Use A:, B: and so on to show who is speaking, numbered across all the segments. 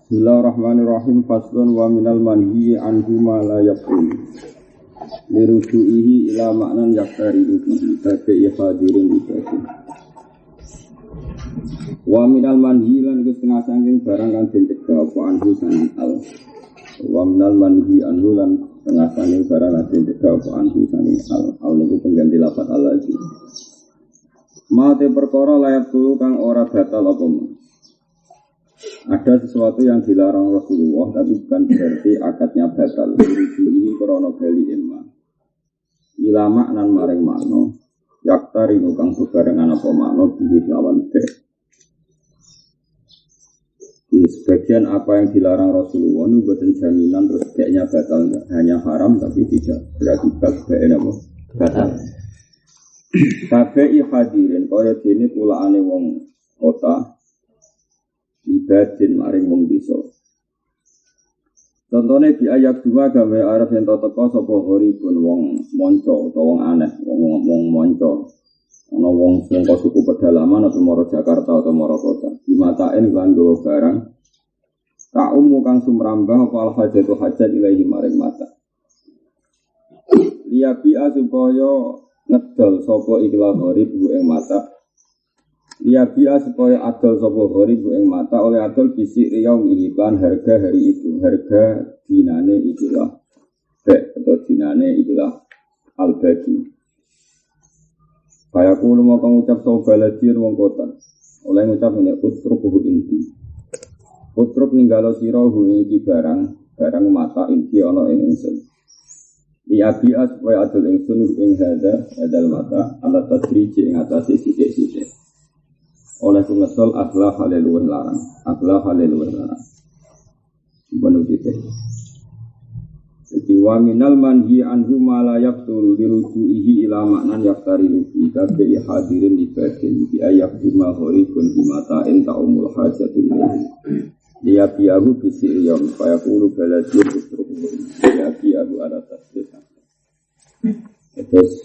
A: Bismillahirrahmanirrahim. Faslun wa minal manhi anhu ma la yaqul lirujuihi ila ma'nan yaqtaridu bihi tabi'i hadirin ibadi. Wa minal manhi lan iku setengah saking barang kang den cegah apa anhu saking al. Wa minal manhi anhu lan setengah saking barang kang den cegah apa anhu saking al. Al niku pengganti lafaz Allah iki. Ma te perkara layak turu kang ora batal apa mah. Ada sesuatu yang dilarang Rasulullah tapi bukan berarti akadnya batal. Ini krono bali emma. Ilama nan maring makna yaktari kang bebarengan apa makna bihi lawan be. Di sebagian apa yang dilarang Rasulullah itu bukan jaminan terus kayaknya batal enggak. Hanya haram tapi tidak berakibat apa batal. Tabi'i hadirin kaya dene pulaane wong kota ibadin maring wong desa. Contohnya di ayat 2 gawe arep yen teko sapa horipun wong monco utawa wong aneh, wong monco. Ana wong saka suku pedalaman atau mara Jakarta atau mara kota. Dimatain kan nggawa barang. Tak kang sumrambah apa al hajatu hajat ilahi maring mata. Liyabi'a supaya ngedol sapa ikhlas horib ing mata. Liyabi'a supaya adol sapa horib ing mata oleh adol bisik riyau iklan harga hari itu, harga dinane ikilah atau dinane ikilah al-badi. Kaya kulo mau ngucap sapa baladir wong kota. Oleh ngucap ini utrukuhu inti. Utruk ninggalo sira hu iki barang mata inti ana ing ingsun. Liyabi'a supaya adol ingsun ing hadal mata ala tadriji ing atase sithik-sithik. Oleh ku ngesol akhlak haleluwih larang. Benar gitu. Jadi wa minal manhi anhu ma la yaqtul lirujuihi ila ma'nan yaqtaridu fi tabi'i hadirin ibadin bi ayyakuma horibun bi mata'in ta'umul hajatu ilaihi. Dia biahu bisi riyam fa yaqulu baladir usruhu. Dia biahu ala tasbih. Terus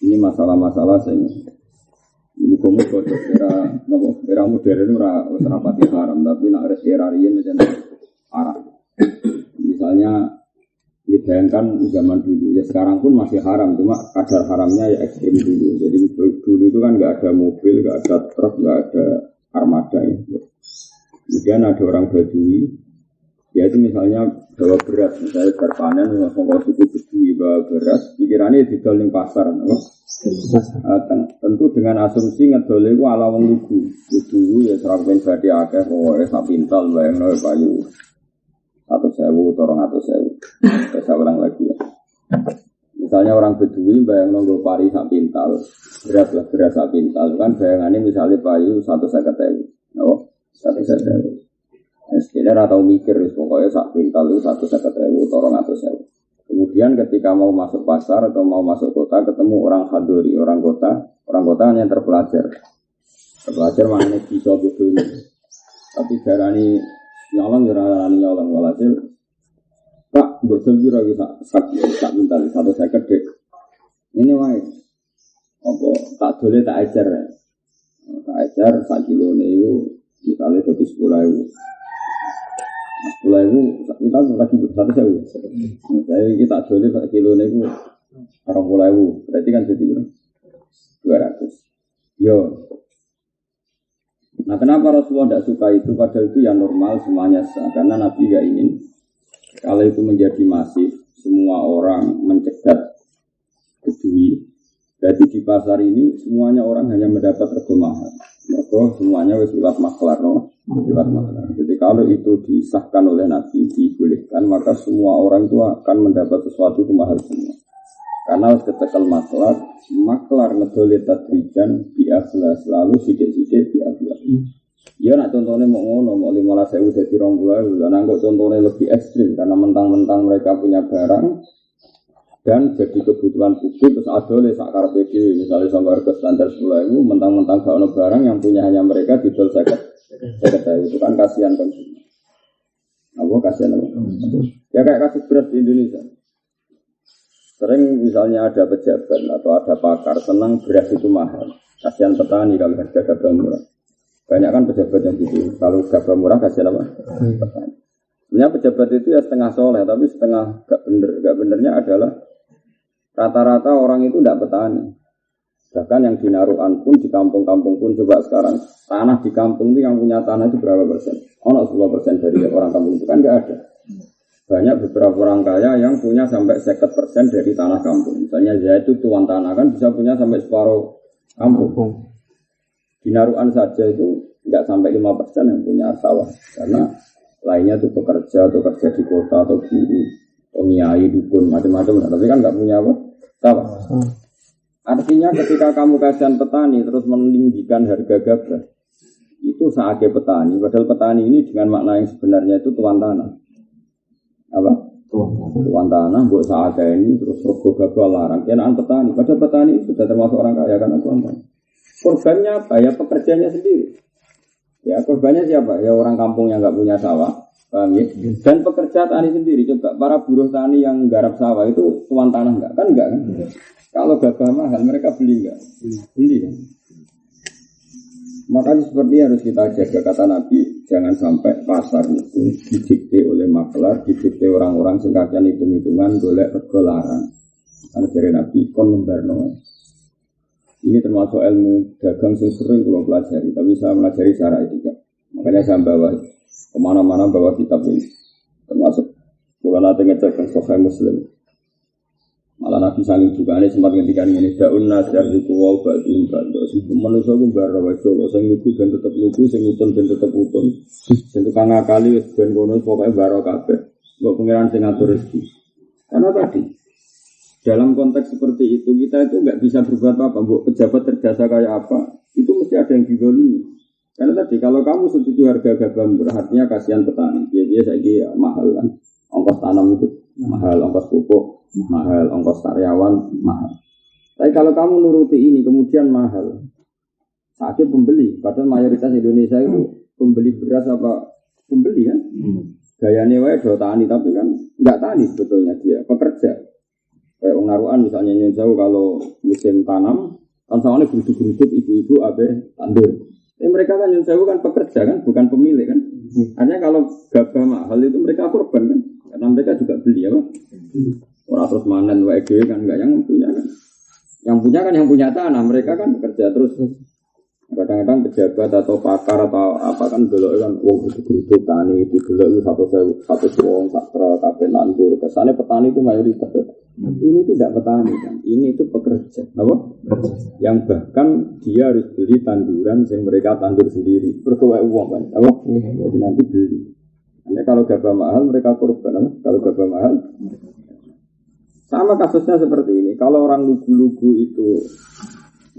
A: ini masalah-masalah saya ini komo kode era modern ora pati haram tapi nak era riyen aja haram. Misalnya dibayangkan zaman dulu ya sekarang pun masih haram cuma kadar haramnya ya ekstrim dulu. Jadi dulu itu kan enggak ada mobil, enggak ada truk, enggak ada armada ya. Kemudian ada orang Badui yaitu misalnya bawa beras, misalnya berpanen sama suku Badui bawa beras, pikirannya didol ning pasar, tentu dengan asumsi ngedol iku ala wong lugu ya serangken badhe akeh wae sak pintal bayangno payu 100.000 atau 200.000. Saya ulang lagi ya. Misalnya orang Badui bayangno nggo pari sak pintal, beras sak pintal kan bayangane misalnya payu 150.000. Napa? 150.000. Sekitar atau mikir, pokoknya sak pintal itu 150.000 atau 200.000. Kemudian ketika mau masuk pasar atau mau masuk kota, ketemu orang hadori, orang kota hanya terpelajar maknanya bisa betul. Tapi darani nyolong walhasil, Pak, betul kira sak pintal 150. Ini wae, apa tak boleh tak ajar sak kilo itu misalnya jadi 10.000. 10.000 kita lagi 100.000. Saya kita jualnya sak kilo niku 20.000. Berarti kan jadi 200. Yo. Nah, kenapa Rasulullah tidak suka itu? Padahal itu ya normal semuanya sah. Karena Nabi tidak ingin kalau itu menjadi masif, semua orang mencegat kedui. Berarti di pasar ini semuanya orang hanya mendapat rego mahal. Maka semuanya wis liwat maklar, no? Liwat maklar. Jadi kalau itu disahkan oleh Nabi, dibolehkan, maka semua orang itu akan mendapat sesuatu itu mahal semua. Karena ketekel maklar ngedole tadrijan bi'aflas, lalu sidik-sidik bi'aflas. Ya nak contohnya mau ngono, mau 15.000 jadi 20.000. Nah kok contohnya lebih ekstrim, karena mentang-mentang mereka punya barang, dan jadi kebutuhan publik terus adole sak karepe dhewe misalnya sama harga standar 10.000 mentang-mentang gak ono barang yang punya hanya mereka didol 50.000 itu kan kasihan konsumen. Kasihan apa? Ya kayak kasus beras di Indonesia. Sering misalnya ada pejabat atau ada pakar senang beras itu mahal. Kasihan petani kalau harga gabah murah. Banyak kan pejabat yang gitu. Kalau gabah murah kasih apa? Petani. Sebenarnya pejabat itu ya setengah soleh, tapi setengah gak bener. Gak benernya adalah rata-rata orang itu tidak petani. Bahkan yang di Narukan pun, di kampung-kampung pun, coba sekarang tanah di kampung itu yang punya tanah itu berapa persen? 10% dari orang kampung itu kan nggak ada. Banyak beberapa orang kaya yang punya sampai 50% dari tanah kampung. Misalnya saya itu tuan tanah kan bisa punya sampai separuh kampung. Di Narukan saja itu nggak sampai 5% yang punya sawah, karena lainnya itu pekerja atau kerja di kota atau guru, pengiai, dukun, macam-macam. Tapi kan nggak punya apa? Sawah. Artinya ketika kamu kasihan petani terus meninggikan harga gabah, itu saatnya petani. Padahal petani ini dengan makna yang sebenarnya itu tuan tanah. Apa? Tuan tanah, buat saatnya ini terus rego gabah larang. Kenaan petani. Padahal petani itu sudah termasuk orang kaya karena tuan tanah. Korbannya apa? Ya pekerjanya sendiri. Ya korbannya siapa? Ya orang kampung yang nggak punya sawah. Paham ya? Dan pekerja tani sendiri. Coba para buruh tani yang garap sawah itu tuan tanah nggak? Kan enggak kan? Kalau gabah mahal, mereka beli enggak? Beli kan? Makanya seperti harus kita jaga, kata Nabi, jangan sampai pasar itu didikte oleh maklar, didikte orang-orang sing kakean hitung-hitungan golek rego larang. Karena dari Nabi kon membarno. Ini termasuk ilmu dagang yang sering kalau pelajari, tapi saya pelajari cara etika. Makanya saya bawa kemana-mana bawa kitab ini, termasuk bukan nanti ngecek Sahih Muslim. Malah Nabi saling juga ini sempat ngendikan ini daun nasdar di kuwal batu bantu. Manusia pun barawa jolo, sing lugu dan tetap lugu, sing utun dan tetap utun. Sing tukang ngakali ben kono pokoknya baro kabeh. Mbok pengiran sing ngatur rezeki. Karena tadi dalam konteks seperti itu kita itu enggak bisa berbuat apa-apa. Mbok pejabat terjasa kayak apa, itu mesti ada yang dizalimi. Karena tadi kalau kamu setuju harga gabah murah, artinya kasihan petani. Biasa saiki ya, mahal kan. Ongkos tanam itu mahal, ongkos pupuk mahal, ongkos karyawan mahal. Tapi kalau kamu nuruti ini kemudian mahal, sakit pembeli. Padahal mayoritas Indonesia itu pembeli beras apa pembeli kan? Gayane wae do tani, tapi kan enggak tani sebetulnya dia pekerja. Kayak Narukan misalnya Nyun Sewu kalau musim tanam kan sawane geruduk-geruduk ibu-ibu abe tandur. Mereka kan Nyun Sewu kan pekerja kan, bukan pemilik kan. Artinya kalau gabah mahal itu mereka korban kan, karena mereka juga beli apa? Orang terus manen WG kan enggak yang punya kan. Yang punya kan yang punya tanah, mereka kan bekerja terus. Kadang-kadang pejabat atau pakar atau apa kan delok kan wong geruduk tani itu delok satu wong sakra kabeh nandur. Kesane petani itu mayoritas. Ini itu tidak petani kan. Ini itu pekerja, apa? Yang bahkan dia harus beli tanduran yang mereka tandur sendiri. Berkowe uang kan, apa? Jadi nanti beli. Karena kalau gabah mahal mereka korban, apa? Kalau gabah mahal sama kasusnya seperti ini. Kalau orang lugu-lugu itu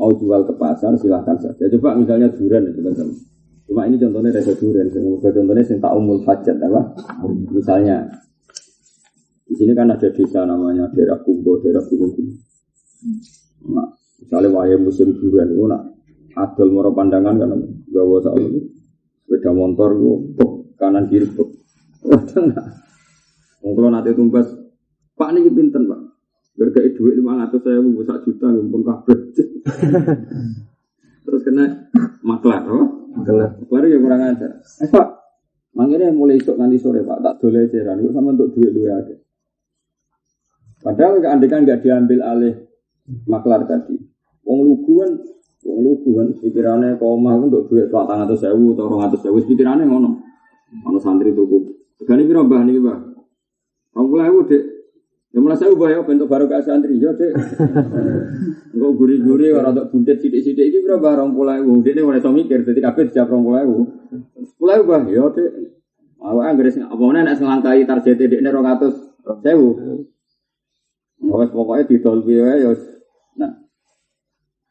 A: mau jual ke pasar, silahkan saja. Coba misalnya durian, teman-teman. Cuma ini contohnya rasa durian. Contohnya yang tak umul hajat, apa? Misalnya di sini kan ada desa namanya daerah Kumbo, daerah Gunung Gunung. Nah, misalnya wahai musim durian itu nak adol moro pandangan kan, gawa soal itu sepeda motor itu kanan kiri waduh nggak. Kalau nanti tumbas. Pak ini pinten Pak, bergai duit 500 saya mau 1 juta ngumpul kabeh. Terus kena maklar, maklar ya kurang ajar. Pak, mangkene mulai esok nanti sore Pak, tak doleh ceran, kok sama untuk duit lu ada. Padahal keandekan nggak diambil alih maklar tadi. Wong lugu kan, pikirannya koma untuk duit 400.000 atau 200.000, pikirannya ngono. Ono santri tuku. Tegane piro Mbah niki Mbah? 20.000 Dik. Ya malah saya ubah ya bentuk baru ke santri ya Dek. Engko guri-guri ora tok buntet sithik-sithik iki pira Mbah 20.000. Dekne ora iso mikir dadi kabeh dijawab 20.000. 10.000 Mbah ya Dek. Awake anggere sing opone nek nglangkai targete dekne 200.000. Wes pokoke didol piye wae ya. Nah.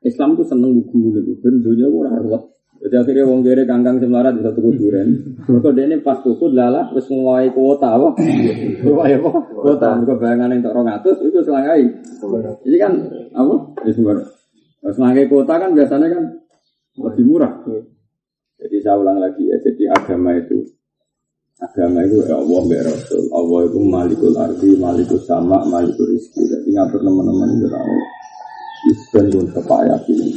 A: Islam tuh seneng lugu-lugu ben dunya ora ruwet. Jadi akhirnya wong kere kangkang semlarat bisa tuku duren. Mergo dene pas tuku lalah wis ngowahi kuota apa? Ngowahi apa? Kuota mergo bayangane entuk 200 iku selangai. Jadi kan apa? Wis murah. Wis selangai kuota kan biasanya kan lebih murah. Jadi saya ulang lagi ya, jadi agama itu ya Allah mbek Rasul. Allah itu malikul ardi, malikus sama, malikul rizki. Jadi ngatur teman-teman itu tahu. Isben pun kepayah ini.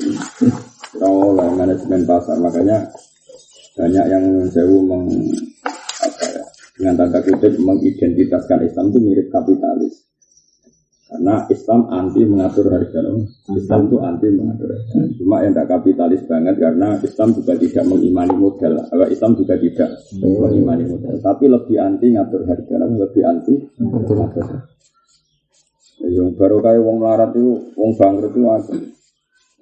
A: Oleh manajemen pasar, makanya banyak yang sewu dengan tanda kutip mengidentitaskan Islam itu mirip kapitalis. Karena Islam anti mengatur harga, Islam itu anti mengatur harga. Cuma yang tidak kapitalis banget karena Islam juga tidak mengimani modal. Kalau Islam juga tidak mengimani modal, tapi lebih anti ngatur harga, lebih anti ngatur harga. Yang baru kayak wong melarat itu, wong bangkrut itu ada.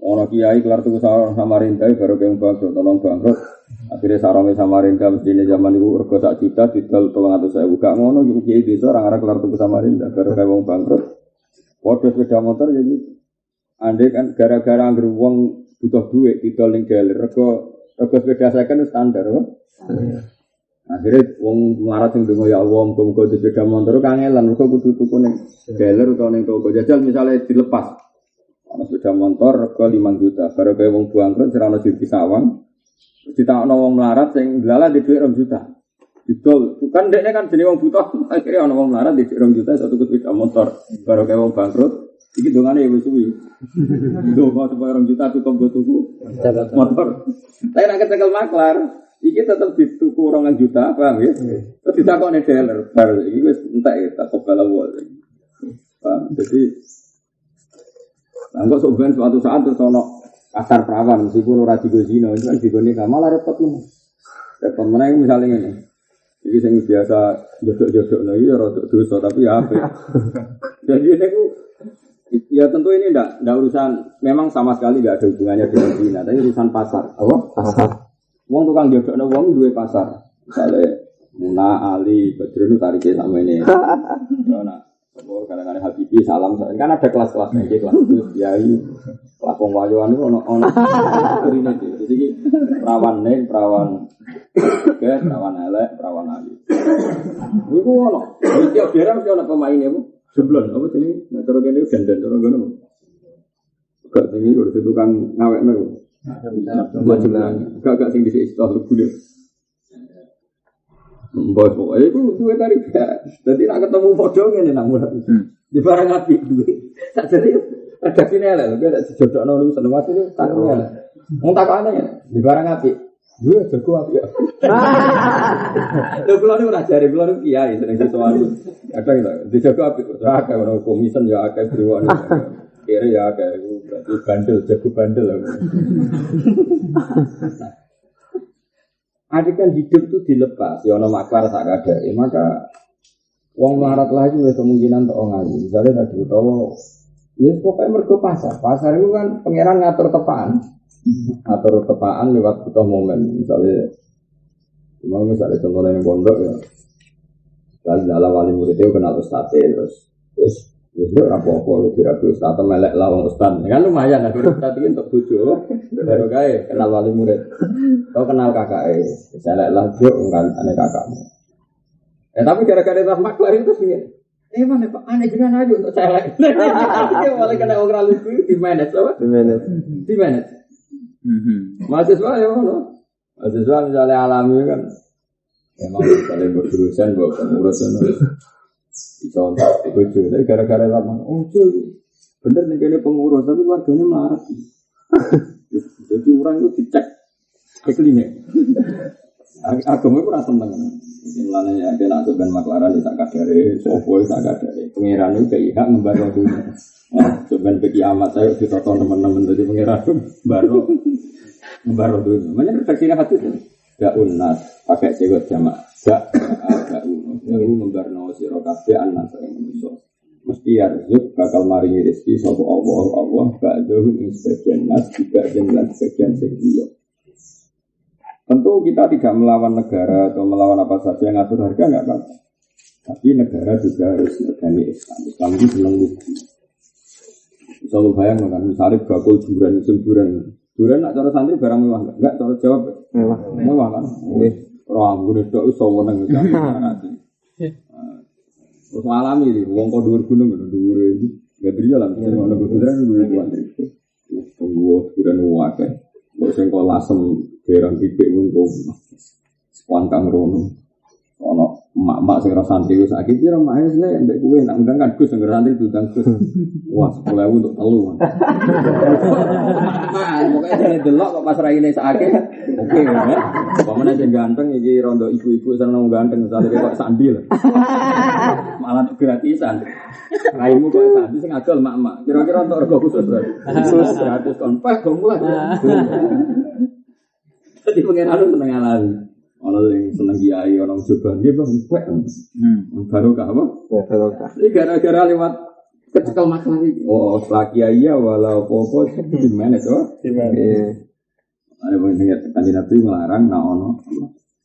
A: Orang kiai kelar tuh Samarinda baru kayak wong bangkrut, tolong bangkrut. Akhirnya sarongnya Samarinda mestinya zaman itu rego 1 juta, didol 300.000. Gak ngono yang kiai desa orang kelar tuh Samarinda baru kayak wong bangkrut. Waduh sepeda motor ya gitu. Andai kan gara-gara anggar wong butuh duit didol ning dalan rego sepeda second standar kok. Akhirnya wong melarat sing ndonga ya Allah muga-muga sepeda motor kangelan mergo kudu tuku ning dalan utawa ning toko jajal misalnya dilepas. Ana sepeda motor rego 5 juta, baru kaya wong bangkrut ora ono siji sawang. Ditakno wong melarat sing dalan di dhuwit 2 juta. Didol, bukan dekne kan jenenge wong butuh, akhirnya ana wong melarat di 2 juta satu sepeda motor. Baru kaya wong bangkrut, iki dongane wis suwi. Donga supaya 2 juta cukup go tuku motor. Tapi nek ketekel maklar, iki tetep dituku 2 juta, paham ya? Terus ditakoni dealer, bar iki wis entek ya tak kobal wae. Paham? Jadi nggak soben suatu saat terus ono kasar perawan meskipun ora digo zina itu kan digone malah repot lu. Repot meneh misalnya ngene. Iki sing biasa jodok-jodokno iki ora dosa tapi ya apik. Jadi niku ya tentu ini enggak urusan memang sama sekali enggak ada hubungannya dengan zina, tapi urusan pasar. Apa? Pasar. Wong tukang jodokno wong duwe pasar. Misale Muna Ali Badrun tarike sakmene. Yo nak kadang-kadang Habibi salam kan ada kelas-kelasnya kelas itu kiai kelas wong wayuan itu ono kurine iki. Jadi perawan ning perawan ke perawan elek, perawan ali. Iku ono. Tiap daerah mesti ono pemaine Bu. Seblon apa jenenge? Nek cara kene dandan cara ngono. Gak sing iki tukang ngawekno. Gak sing dhisik istilah gule. Mbok pokoke iku duwe tarik. Dadi nek ketemu padha ngene nang murah. Di barang api duwe. Sakjane redaksine elek lho nek dijodokno niku seneng ati tak elek. Wong takane di barang api. Duwe jago api. Lho kula niku ora jare kula niku kiai seneng sesuatu. Kadang lho dijago api kok akeh ora komisen ya akeh briwane. Kira ya akeh berarti bandel jago bandel. Adikan hidup itu dilepas, ya ono maklar sak kadare, maka wong melarat lah itu kemungkinan untuk ngaji. Misalnya tadi utawa ya pokoknya mergo pasar. Pasar itu kan pangeran ngatur tepaan lewat butuh momen. Misalnya contohnya yang pondok ya. Kali dalam wali murid itu kenal ustadz terus itu apa-apa dirapi ustadz melek lawang ustadz kan lumayan akhirnya ustadz ini untuk bojo baru kaya kenal wali murid atau kenal kakak selek lah bro kan aneh kakakmu tapi gara-gara tas maklar itu sih mana pak aneh jangan aja untuk selek dia malah kena orang lucu di manage apa? di manage mahasiswa ya mahasiswa misalnya alami kan emang misalnya berurusan buat pengurusan dicontoh bojo tapi gara-gara lama bener nih kayaknya pengurus tapi warganya marah jadi orang itu dicek kekelinya agama itu rasa seneng mulanya ya dia nak sebenarnya maklaran tak kadare sopo tak kadare pengiran itu kayak hak ngembarno dunia sebenarnya bagi amat saya ditonton teman-teman dari pengiran baru ngembarno dunia makanya refleksinya hati itu gak unas pakai cewek jamaah gak Lalu membarno sira kabeh anak yang manusia. Mesti arzuk bakal maringi rezeki sapa Allah ba'dahu ing sebagian nas juga lan sebagian sing liya. Tentu kita tidak melawan negara atau melawan apa saja yang ngatur harga enggak apa-apa. Tapi negara juga harus negani Islam. Islam itu senang bukti. Selalu bayang kan misalnya bakul duran nak cara santri barang mewah enggak cara jawab mewah kan. Orang gune tok iso weneng iki. Terus alami iki wong kok dhuwur gunung dhuwur iki. Enggak beri lah ono kuduran dhuwur kuwi. Tunggu kuduran wae. Wis sing kok lasem derang pipik untuk kuantang rono. Ono Mak-mak sing ora santri wis akeh pira mak wis nek mbek kowe nak undang kan Gus sing santri diundang Gus. Wah, 10.000 untuk telu. Pokoke dene delok kok pas raine sakake. Oke ya. Pamane sing ganteng iki rondo ibu-ibu seneng ganteng santri kok sandi lho. Malah gratisan. Raimu kok sandi sing adol mak-mak. Kira-kira untuk rego khusus berarti. Khusus gratis kon pas go mulai. Dadi pengen anu seneng alami. Orang yang seneng kiai, orang coba dia bang, barokah apa? Barokah. Ini gara-gara lewat kecekel masalah ini. Oh, setelah kiai ya, walau popo di mana tuh? Di mana? Ada yang dengar kanjeng Nabi melarang,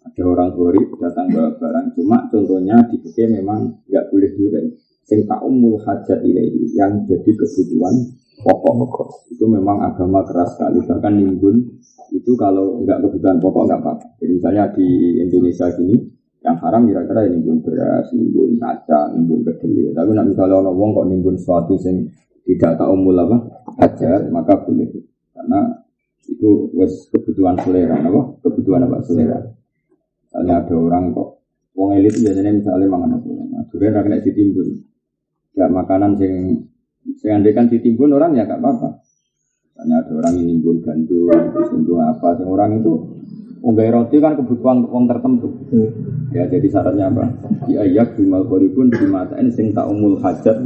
A: ada orang gori datang bawa barang. Cuma contohnya di buku memang nggak boleh juga. Sing ta'umul hajat ilahi yang jadi kebutuhan pokok itu memang agama keras sekali. Bahkan nimbun itu kalau enggak kebutuhan pokok enggak apa-apa. Jadi misalnya di Indonesia gini yang haram kira-kira ya nimbun beras, nimbun kacang, nimbun kedelai. Tapi nak misalnya orang wong kok nimbun sesuatu yang tidak ta'umul apa hajat maka boleh. Karena itu wes kebutuhan selera, apa? Kebutuhan apa selera. Misalnya ada orang kok wong elit biasanya misalnya mangan apa? Nah, durian ra kena ditimbun. Ya makanan sing andekan ditimbun orang ya enggak apa-apa. Misalnya ada orang yang nimbun gandum, nimbun apa, yang orang itu unggai roti kan kebutuhan orang tertentu. Ya jadi syaratnya apa? Ya ayak bimal koribun dimatain sing ta'umul hajat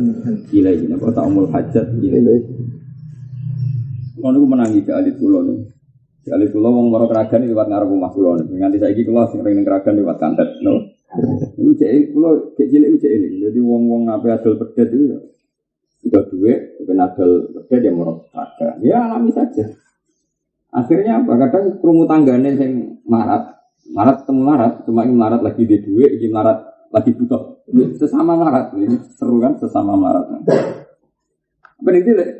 A: ilaih. Apa ta'umul hajat ilaih? Kalau aku menangi di alit pulau nih. Di alit pulau wong moro keragan lewat ngarep rumah pulau nih. Nganti saiki kula sing ring keragan lewat kantet, no. Itu cek pulau cek cilik cek ini. Jadi wong apa adol pedet itu. Sudah duit, penadol pedet yang moro keragan. Ya alami saja. Akhirnya apa? Kadang krungu tanggane sing marat ketemu marat, cuma ini marat lagi di duit, ini marat lagi butuh. Sesama marat, ini seru kan sesama marat. Apa ini deh?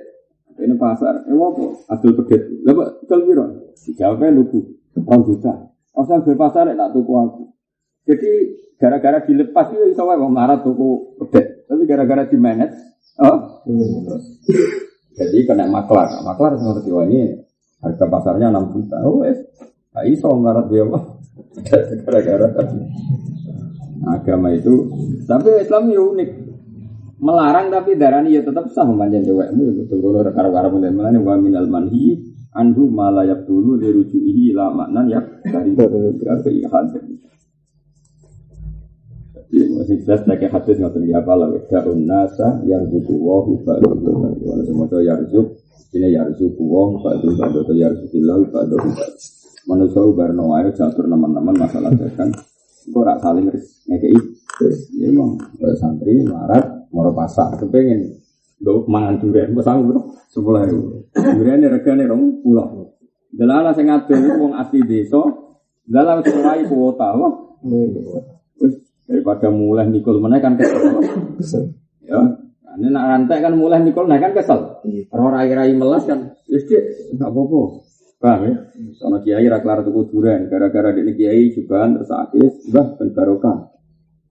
A: Ini pasar, apa? Adol pedet. Lepas jual piro? Dijawabnya lugu, 2 juta. Asal beli pasar tak tuku aku. Jadi gara-gara dilepas itu bisa wae wong marat tuku pedet. Tapi gara-gara di manage, jadi kena maklar seperti ini harga pasarnya 6 juta. Oh wes, tak iso marat dia apa? Gara-gara agama itu. Tapi Islam itu unik. Melarang tapi darani ya tetap sah manjan cewekmu ya betul kalau karo-karo menene wa minal manhi anhu malayak dulu dirujuihi la maknan ya dari berarti hadis. Jadi masih jelas pakai hadis ngoten ya apa lah darun nasa yarzuqu wa hu ba'du wa semoga yarzuq ini yarzuqu wa ba'du ba'du yarzuqillahu ba'du manusia barno ae catur teman-teman masalah dagang kok ora saling ngekei ya emang santri marat moro pasar kepengen nduk mangan durian wis aku 10.000 durian regane 20 delala sing adol iku wong asli desa delala wis mulai kuota wis daripada mulai nikul meneh kan kesel ya nek nak rantai kan mulai nikul nah kan kesel ora rai melas kan wis enggak apa-apa paham ya sono kiai ra kelar tuku durian gara-gara dekne kiai jubahan terus akeh mbah ben barokah.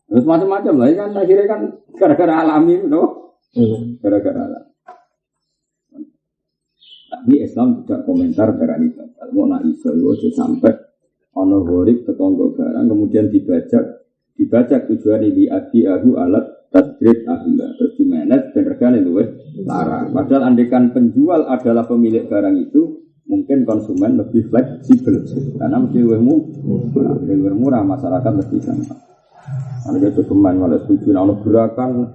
A: Terus macam-macam lah, kan akhirnya kan gara-gara alami, no? Gara-gara alami. Tapi Islam tidak komentar darah ini. Kalau mau nak iso, itu sampai ono horib tetangga barang, kemudian dibajak tujuan ini adi ahu alat tadrid ahla, terus dimanage dan regane luwih larang. Padahal andekan penjual adalah pemilik barang itu, mungkin konsumen lebih fleksibel karena mesti lebih murah, masyarakat lebih gampang. Ada keman malah setuju nak gerakan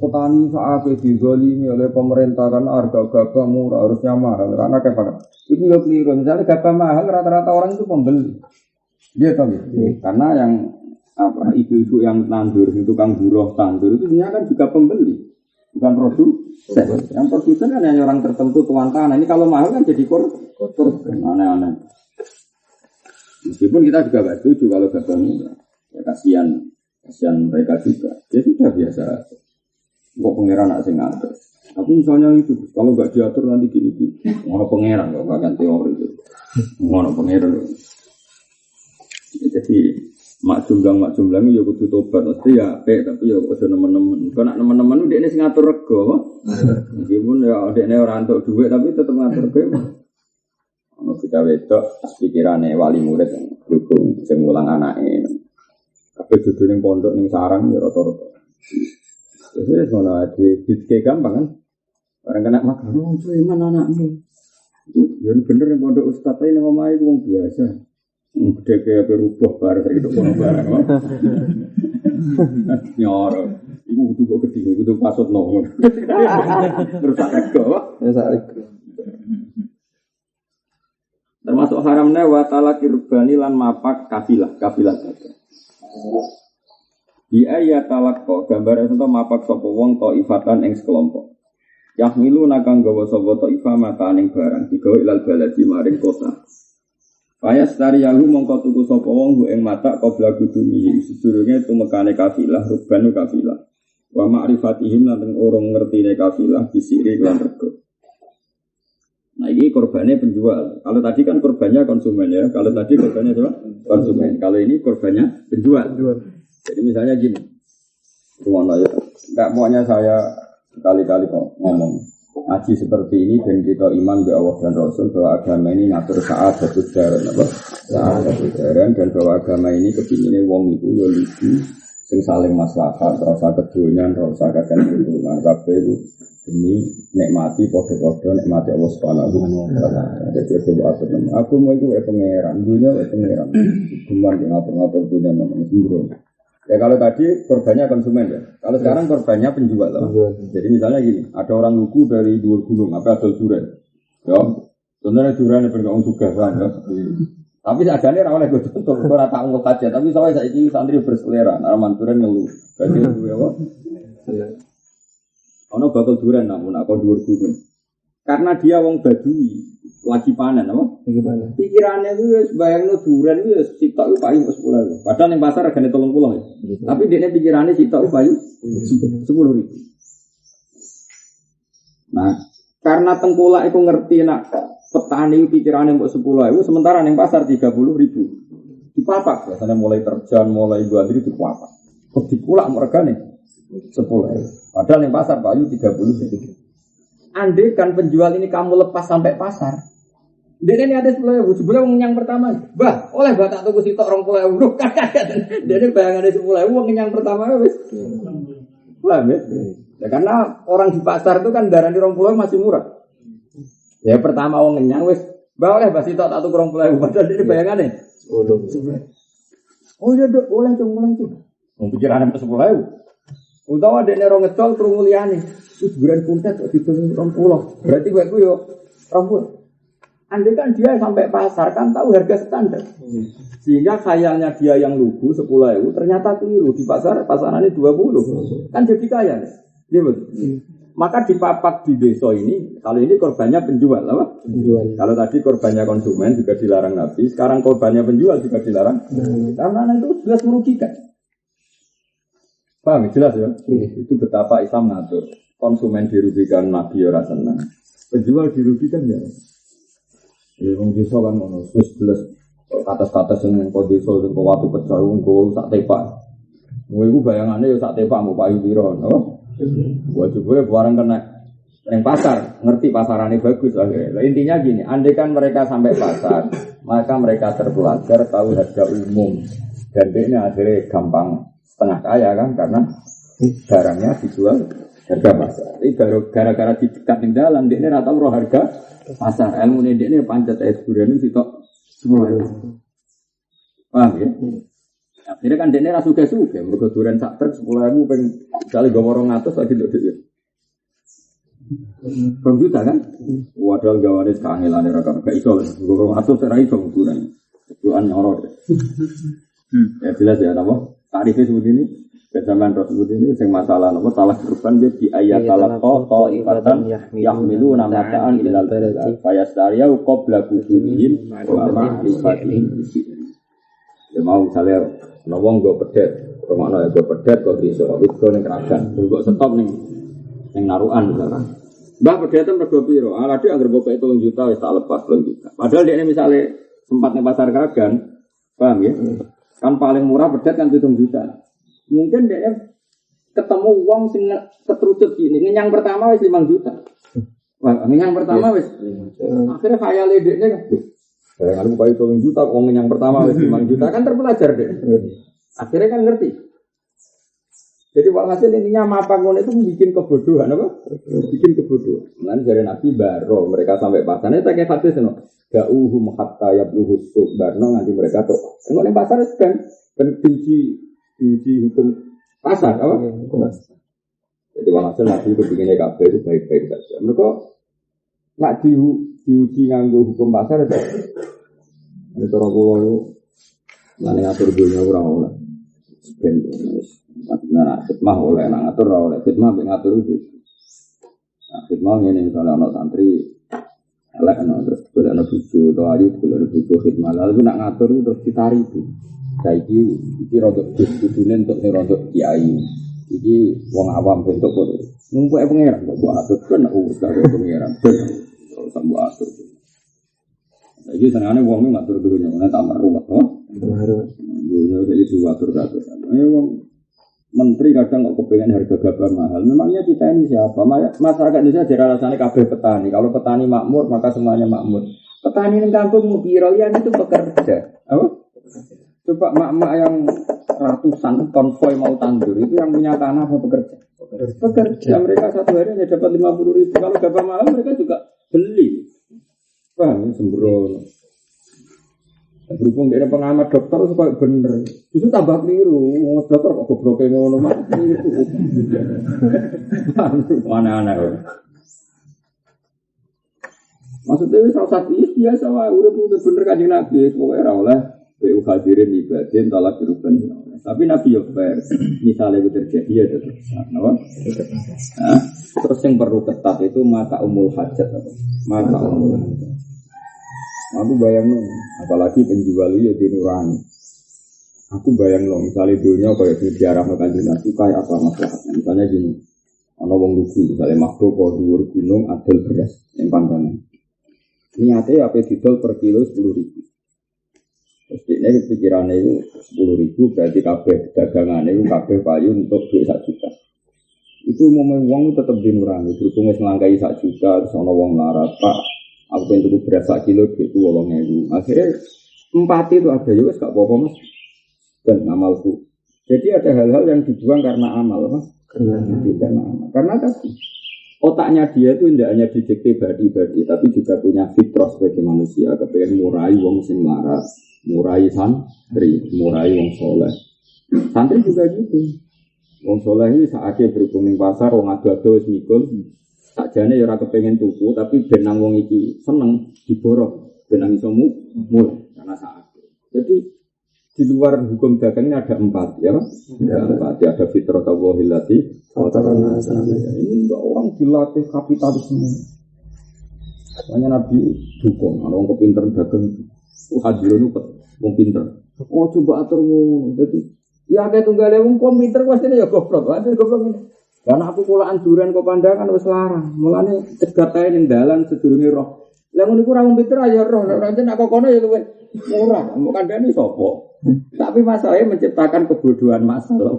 A: petani saat digolimi oleh pemerintah kan harga gabah murah harusnya mahal karena kayak apa? Itu ya keliru. Misalnya gabah mahal rata-rata orang itu pembeli. Dia tahu karena yang apa ibu-ibu yang tandur itu tukang buruh tandur itu sebenarnya kan juga pembeli bukan produsen. Yang produsen kan hanya orang tertentu tuan tanah. Ini kalau mahal kan jadi korban aneh-aneh. Meskipun kita juga gak setuju kalau gabah murah. Ya kasihan mereka juga. Ya sudah biasa. Kok pengeran nak sing ngatur. Tapi misalnya itu kalau nggak diatur nanti gini. Ngono pengeran kok bagian teori itu. Ngono pengeran. Jadi mak jumlang ya kudu tobat mesti ya apik tapi ya kudu nemen-nemen. Kok nak nemen-nemen dekne sing ngatur rego. Meskipun ya dekne ora entuk dhuwit tapi tetep ngatur rego. Ono kita wedok pikirane wali murid yang dukung sing mulang anake. Kabeh dudu ning pondok ning sarang ya rata-rata. Wis ngono ae dicek gampang kan. Barang kena makan, cuman anakmu. Ya bener ning pondok ustaz ae ning omahe ku wong biasa. Gede kayak berubah bareng itu kono bareng. Nyoro. Iku kudu kok gede, kudu pasut nongol. Terus rego. Termasuk haramnya wa talaqi rubani lan mapak kafilah saja. Di ayat talaqo gambar itu mapak sapa wong taifatan ing sekelompok. Yahmilu nakang gawa sapa taifah mata ning barang digawa ilal baladi maring kota. Payas tariyahu mongko tuku sapa wong ing mata qabla gudumi sedurunge tumekane kafilah rubanu kafilah. Wa ma'rifatihim lan orang ngertine kafilah bisiri lan rego. Nah ini korbannya penjual. Kalau tadi kan korbannya konsumen ya. Kalau tadi korbannya apa? Konsumen. Kalau ini korbannya penjual. Jadi misalnya gini. Rumah ya. Enggak maunya saya kali-kali kok ngomong. Ngaji seperti ini dan kita iman bahwa Allah dan Rasul bahwa agama ini ngatur saat satu jaran apa? Saat satu jaran dan bahwa agama ini kepinginnya wong itu ya lucu. Sing saling maslahat, rasa kedonyan, rasa kakek hubungan kabeh itu demi nikmati podo-podo nikmati Allah Subhanahu wa taala. Jadi coba aku mau itu pangeran, dunia pangeran. Cuman ngatur-ngatur dunia namanya sembrono. Ya kalau tadi korbannya konsumen ya. Kalau sekarang korbannya penjual lah. Jadi misalnya gini, ada orang lugu dari dua gunung, apa adol durian. Ya, sebenarnya durian itu enggak suka kan. Tapi adanya ora oleh gue contoh, ora tak ngok aja. Tapi saya saiki santri berselera, arman durian ngeluh. Jadi duwe apa? Ono bakal durian namun aku dhuwur gunung. Karena dia wong Badui lagi panen apa? Lagi panen. Pikirannya itu wis bayangno durian itu wis sitok ku payu 10.000. Padahal ning pasar regane 30 ya. Tapi dekne pikirannya sitok ku payu 10.000. Nah, karena tengkulak itu ngerti nak petani pikirannya mbok 10.000 sementara ning pasar 30.000. Dipapak biasanya mulai terjang, mulai buandri dipapak. Kok dikulak regane 10.000. Padahal ning pasar payu 30.000. Andai kan penjual ini kamu lepas sampai pasar. Dia ini ada 10.000. Sebelum yang pertama, bah, oleh bah tak tuku sitok 20.000. Dia ini bayangan ada 10.000 uang yang pertama wis. Paham ya? Ya karena orang di pasar itu kan darani 20.000 masih murah. Ya pertama uang kenyang wis, bah oleh bah sitok tak tuku 20.000. Padahal dia ini bayangannya 10.000. Oh iya dok, oleh tuh mulai tuh. Pikirannya 10.000. Utawa dekne ro ngecol krungu liyane. Wis buran puntet kok ditung 20. Berarti kowe yo 20. Andai kan dia sampai pasar kan tahu harga standar. Sehingga khayalnya dia yang lugu 10.000 ternyata keliru di pasar pasarannya 20. Kan jadi kaya. Iya betul. Maka dipapak di desa ini kalau ini korbannya penjual apa? Penjual. Kalau tadi korbannya konsumen juga dilarang Nabi, sekarang korbannya penjual juga dilarang. Karena itu jelas merugikan. Paham jelas ya? Itu betapa Islam ngatur. Konsumen dirugikan, Nabi ora senang. Penjual dirugikan ya. Ya wong desa kan ngono, wis jelas kata-kata sing kok desa sing kok watu pecah nggo sak tepak. Kowe iku bayangane ya sak tepak mbok payu pira, no? Gua coba barang kena yang pasar, ngerti pasarannya bagus lah. Intinya gini, andai kan mereka sampai pasar, maka mereka terpelajar tahu harga umum. Dan ini akhirnya gampang setengah kaya kan karena barangnya dijual harga pasar. Ini gara-gara dicekat di dalam dia ini rata roh harga pasar. Ilmu ini pancet durian ini sitok 10.000. Paham ya? Akhirnya kan dia ini rasuke-suke. Mereka durian sak truk 10.000 pengen sekali gawarong atas lagi untuk dia. Juta kan? Wadah gawaris keangelan rakam gak iso lah. Gawarong atas serai iso durian. Durian nyorot. Ya jelas ya apa? Tarifnya seperti ini. Kejaman Rasul ini yang masalah nama salah kerupan dia di ayat talaqo ta'ifatan yahmilu namata'an ilal balad fayastariyau qabla kudumihin wa ma'rifatihim ya mau misalnya wong go pedet rumahno ya go pedet kok iso wis ning krajan kok stop ning narukan misalkan mbah pedetan rego piro ala dik anggere boke 3 juta wis tak lepas 3 juta padahal dia misalnya sempat ning pasar Kragan paham ya kan paling murah pedet kan 7 juta. Mungkin dia ketemu uang sing keterucut gini. Yang pertama wis 5 juta. Wah, yang pertama wis. Akhirnya khayale dekne kan. Kalau buka itu 3 juta, uang yang pertama wis 5 juta kan terpelajar deh. Akhirnya kan ngerti. Jadi walhasil intinya mapangun itu bikin kebodohan apa? Bikin kebodohan. Nanti dari Nabi baro mereka sampai pasarnya tak kayak hadis no. Da'uhum hatta yabluhus barno nanti mereka tuh. Enggak ning pasar kan diuji hukum pasar apa? Jadi walhasil Nabi itu bikinnya kabeh itu baik-baik saja. Mereka nak diuji nganggo hukum pasar itu. Ini cara kula yo lan ngatur dunya ora ora. Ben nah, khidmah oleh ngatur oleh khidmah ngatur itu. Nah, khidmah ini misalnya anak santri elek terus boleh ada bucu atau ayu boleh ada bucu khidmah lalu nak ngatur itu terus ditarik itu. Saiki iki rodok budune untuk rodok kiai. Iki wong awam bentuk kok. Numpuke pangeran kok mbok atur kan urus karo pangeran. Terus mbok atur. Saiki senengane wong ngatur dunya ana tambah ruwet to. Dunya jadi diatur kabeh. Ayo wong menteri kadang kok kepengen harga gabah mahal. Memangnya kita ini siapa? Masyarakat Indonesia jadi alasannya kabeh petani. Kalau petani makmur, maka semuanya makmur. Petani di kampung piro yang itu bekerja. Apa? Coba mak-mak yang ratusan konvoi mau tandur itu yang punya tanah apa bekerja? Bekerja. Mereka satu hari hanya dapat 50.000. Kalau gabah mahal mereka juga beli. Paham? Sembrono. Berhubung dia pengamat dokter supaya bener, justru tambah keliru. Dokter kok gobloke ngono mati. Mana-mana. Maksudnya itu salah satu biasa wae urip bener Kanjeng Nabi, pokoke ora oleh BU hadirin ibadin talak diruban. Tapi Nabi yo fair. Misalnya itu terjadi ya tetap apa? Nah, terus yang perlu ketat itu mata umul hajat apa? Mata umul hajat. Aku bayang dong, apalagi penjual itu di nurani. Aku bayang dong, misalnya dunia kayak di arah Kanjeng Nabi kayak apa masalahnya? Misalnya gini, ana wong lugu, misalnya makhluk kok dhuwur gunung adol beras yang pandangan. Niatnya apa didol per kilo 10.000. Terus ini pikirannya itu 10.000 berarti kabeh dagangannya itu kabeh payu untuk duit 1 juta. Itu mau uang tetap di nurani, berhubung selangkai 1 juta, terus ana wong larat Pak. Aku pengen tuku beras 1 kilo itu 8.000. Akhirnya empati itu ada juga gak apa-apa mas. Dan amalku. Jadi ada hal-hal yang dibuang karena amal mas. Karena amal. Karena tadi otaknya dia itu tidak hanya didikte badi-badi, tapi juga punya fitrah sebagai manusia. Kepengen murai wong sing larat, murai santri, murai wong soleh. Santri juga gitu. Wong soleh ini saatnya berhubung ning pasar, wong adu-adu wis mikul. Sakjane ya ora kepengin tuku tapi ben nang wong iki seneng diborong ben nang iso mulai karena saat. Jadi di luar hukum dagang ini ada 4 ya. Ada fitrah tawahilati ini enggak orang dilatih kapitalisme. Makanya Nabi dukung orang kepinter dagang hadirin wong pinter. Oh coba atur ngono. Jadi ya kayak tunggale wong pinter pasti ya goblok. Ada goblok ini. Karena aku kulaan durian kok pandangan wis larang. Mulane cegat ae ning dalan sedurunge roh. Lah ngono iku ora wong pinter aja roh. Nek nek kok kono ya luwih murah. Mbok kandhani sapa? Tapi masalahnya menciptakan kebodohan masalah.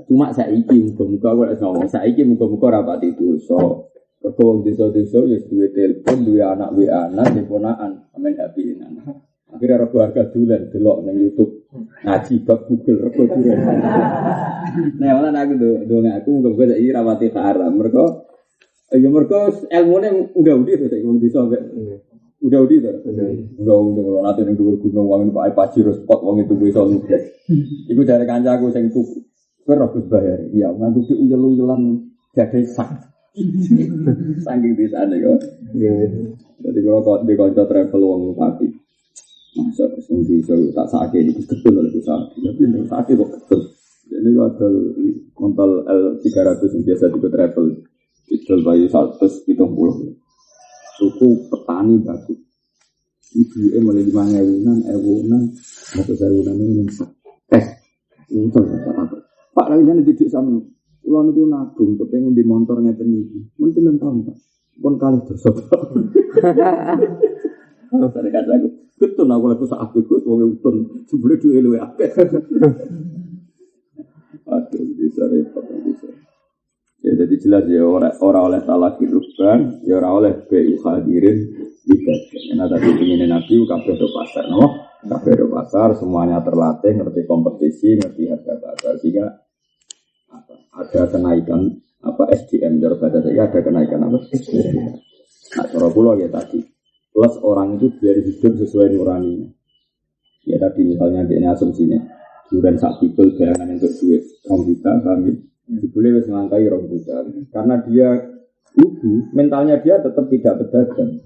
A: Cuma saiki muga-muga kok wis ngomong saiki muga-muga rapati dosa. Kok wong desa-desa ya duwe telepon, duwe anak WA, duwe ponakan, amen happy anak. Akhirnya rego harga dolan delok nang YouTube. Ngaji bab Google rego duren. Nah, malah aku aku muga-muga iki rapati haram. Mergo ilmune udah-udah to wong desa mbek. Udah-udah to. Udah kalau nate ning dhuwur gunung wong Pak Pajir spot wong itu iso nugas. Iku jare kancaku sing tuku. Kowe ora bayar. Ya nganggo uyel-uyelan gade sak. Saking desane kok. Jadi kalau kok di kanca travel wong pati. Masa sing iso tak sakit iki betul oleh usaha. Tapi nek sakit kok betul. Jadi ada kontal L300 yang biasa juga travel. Itu bayu 170. Suku petani bagus. Ibu mulai 5.000-an, atau 1.000-an ini tes. Untuk Pak lagi jangan didik sama. Ulang itu nabung, kepengen di motor ngeten iki. Mungkin 6 tahun Pak. Pun kali dosa. Saya kata aku, betul aku laku saat ikut, wong utun, sebelum duit luwe akeh. Aduh, bisa repot, bisa. Ya, jadi jelas ya orang oleh salah kirubban, ya orang oleh BU hadirin ibadah. Karena tadi ingin Nabi kabeh do pasar, no? Kabeh pasar semuanya terlatih, ngerti kompetisi, ngerti harga pasar sehingga ada kenaikan SDM dari pada saya ada kenaikan SDM. Nah, cara pulau ya tadi plus orang itu biar hidup sesuai nuraninya. Ya tadi misalnya dia asumsinya duren sak pikul bayangan untuk duit juta kami boleh wis ngelangkai 2 juta karena dia lugu, mentalnya dia tetap tidak pedagang.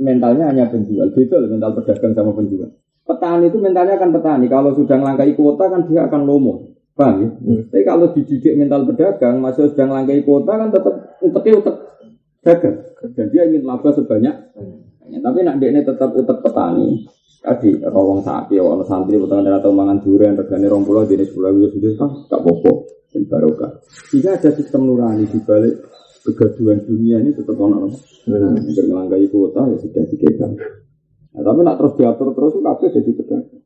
A: Mentalnya hanya penjual, betul mental pedagang sama penjual. Petani itu mentalnya akan petani. Kalau sudah melangkai kuota kan dia akan lomo, paham ya? Tapi kalau dididik mental pedagang, masih sudah melangkai kuota kan tetap utek dagang. Dan dia ingin laba sebanyak. Tapi nak dia ini tetap utek petani. Tadi rawong sapi, orang santri petani atau mangan durian, regane 20 jenis pulau itu sudah kan tak bobo dan barokah. Jika ada sistem nurani di balik kegaduhan dunia ini tetap orang melangkai kuota ya sudah dikekang. Nah, tapi nak terus diatur terus itu kabeh jadi pedagang.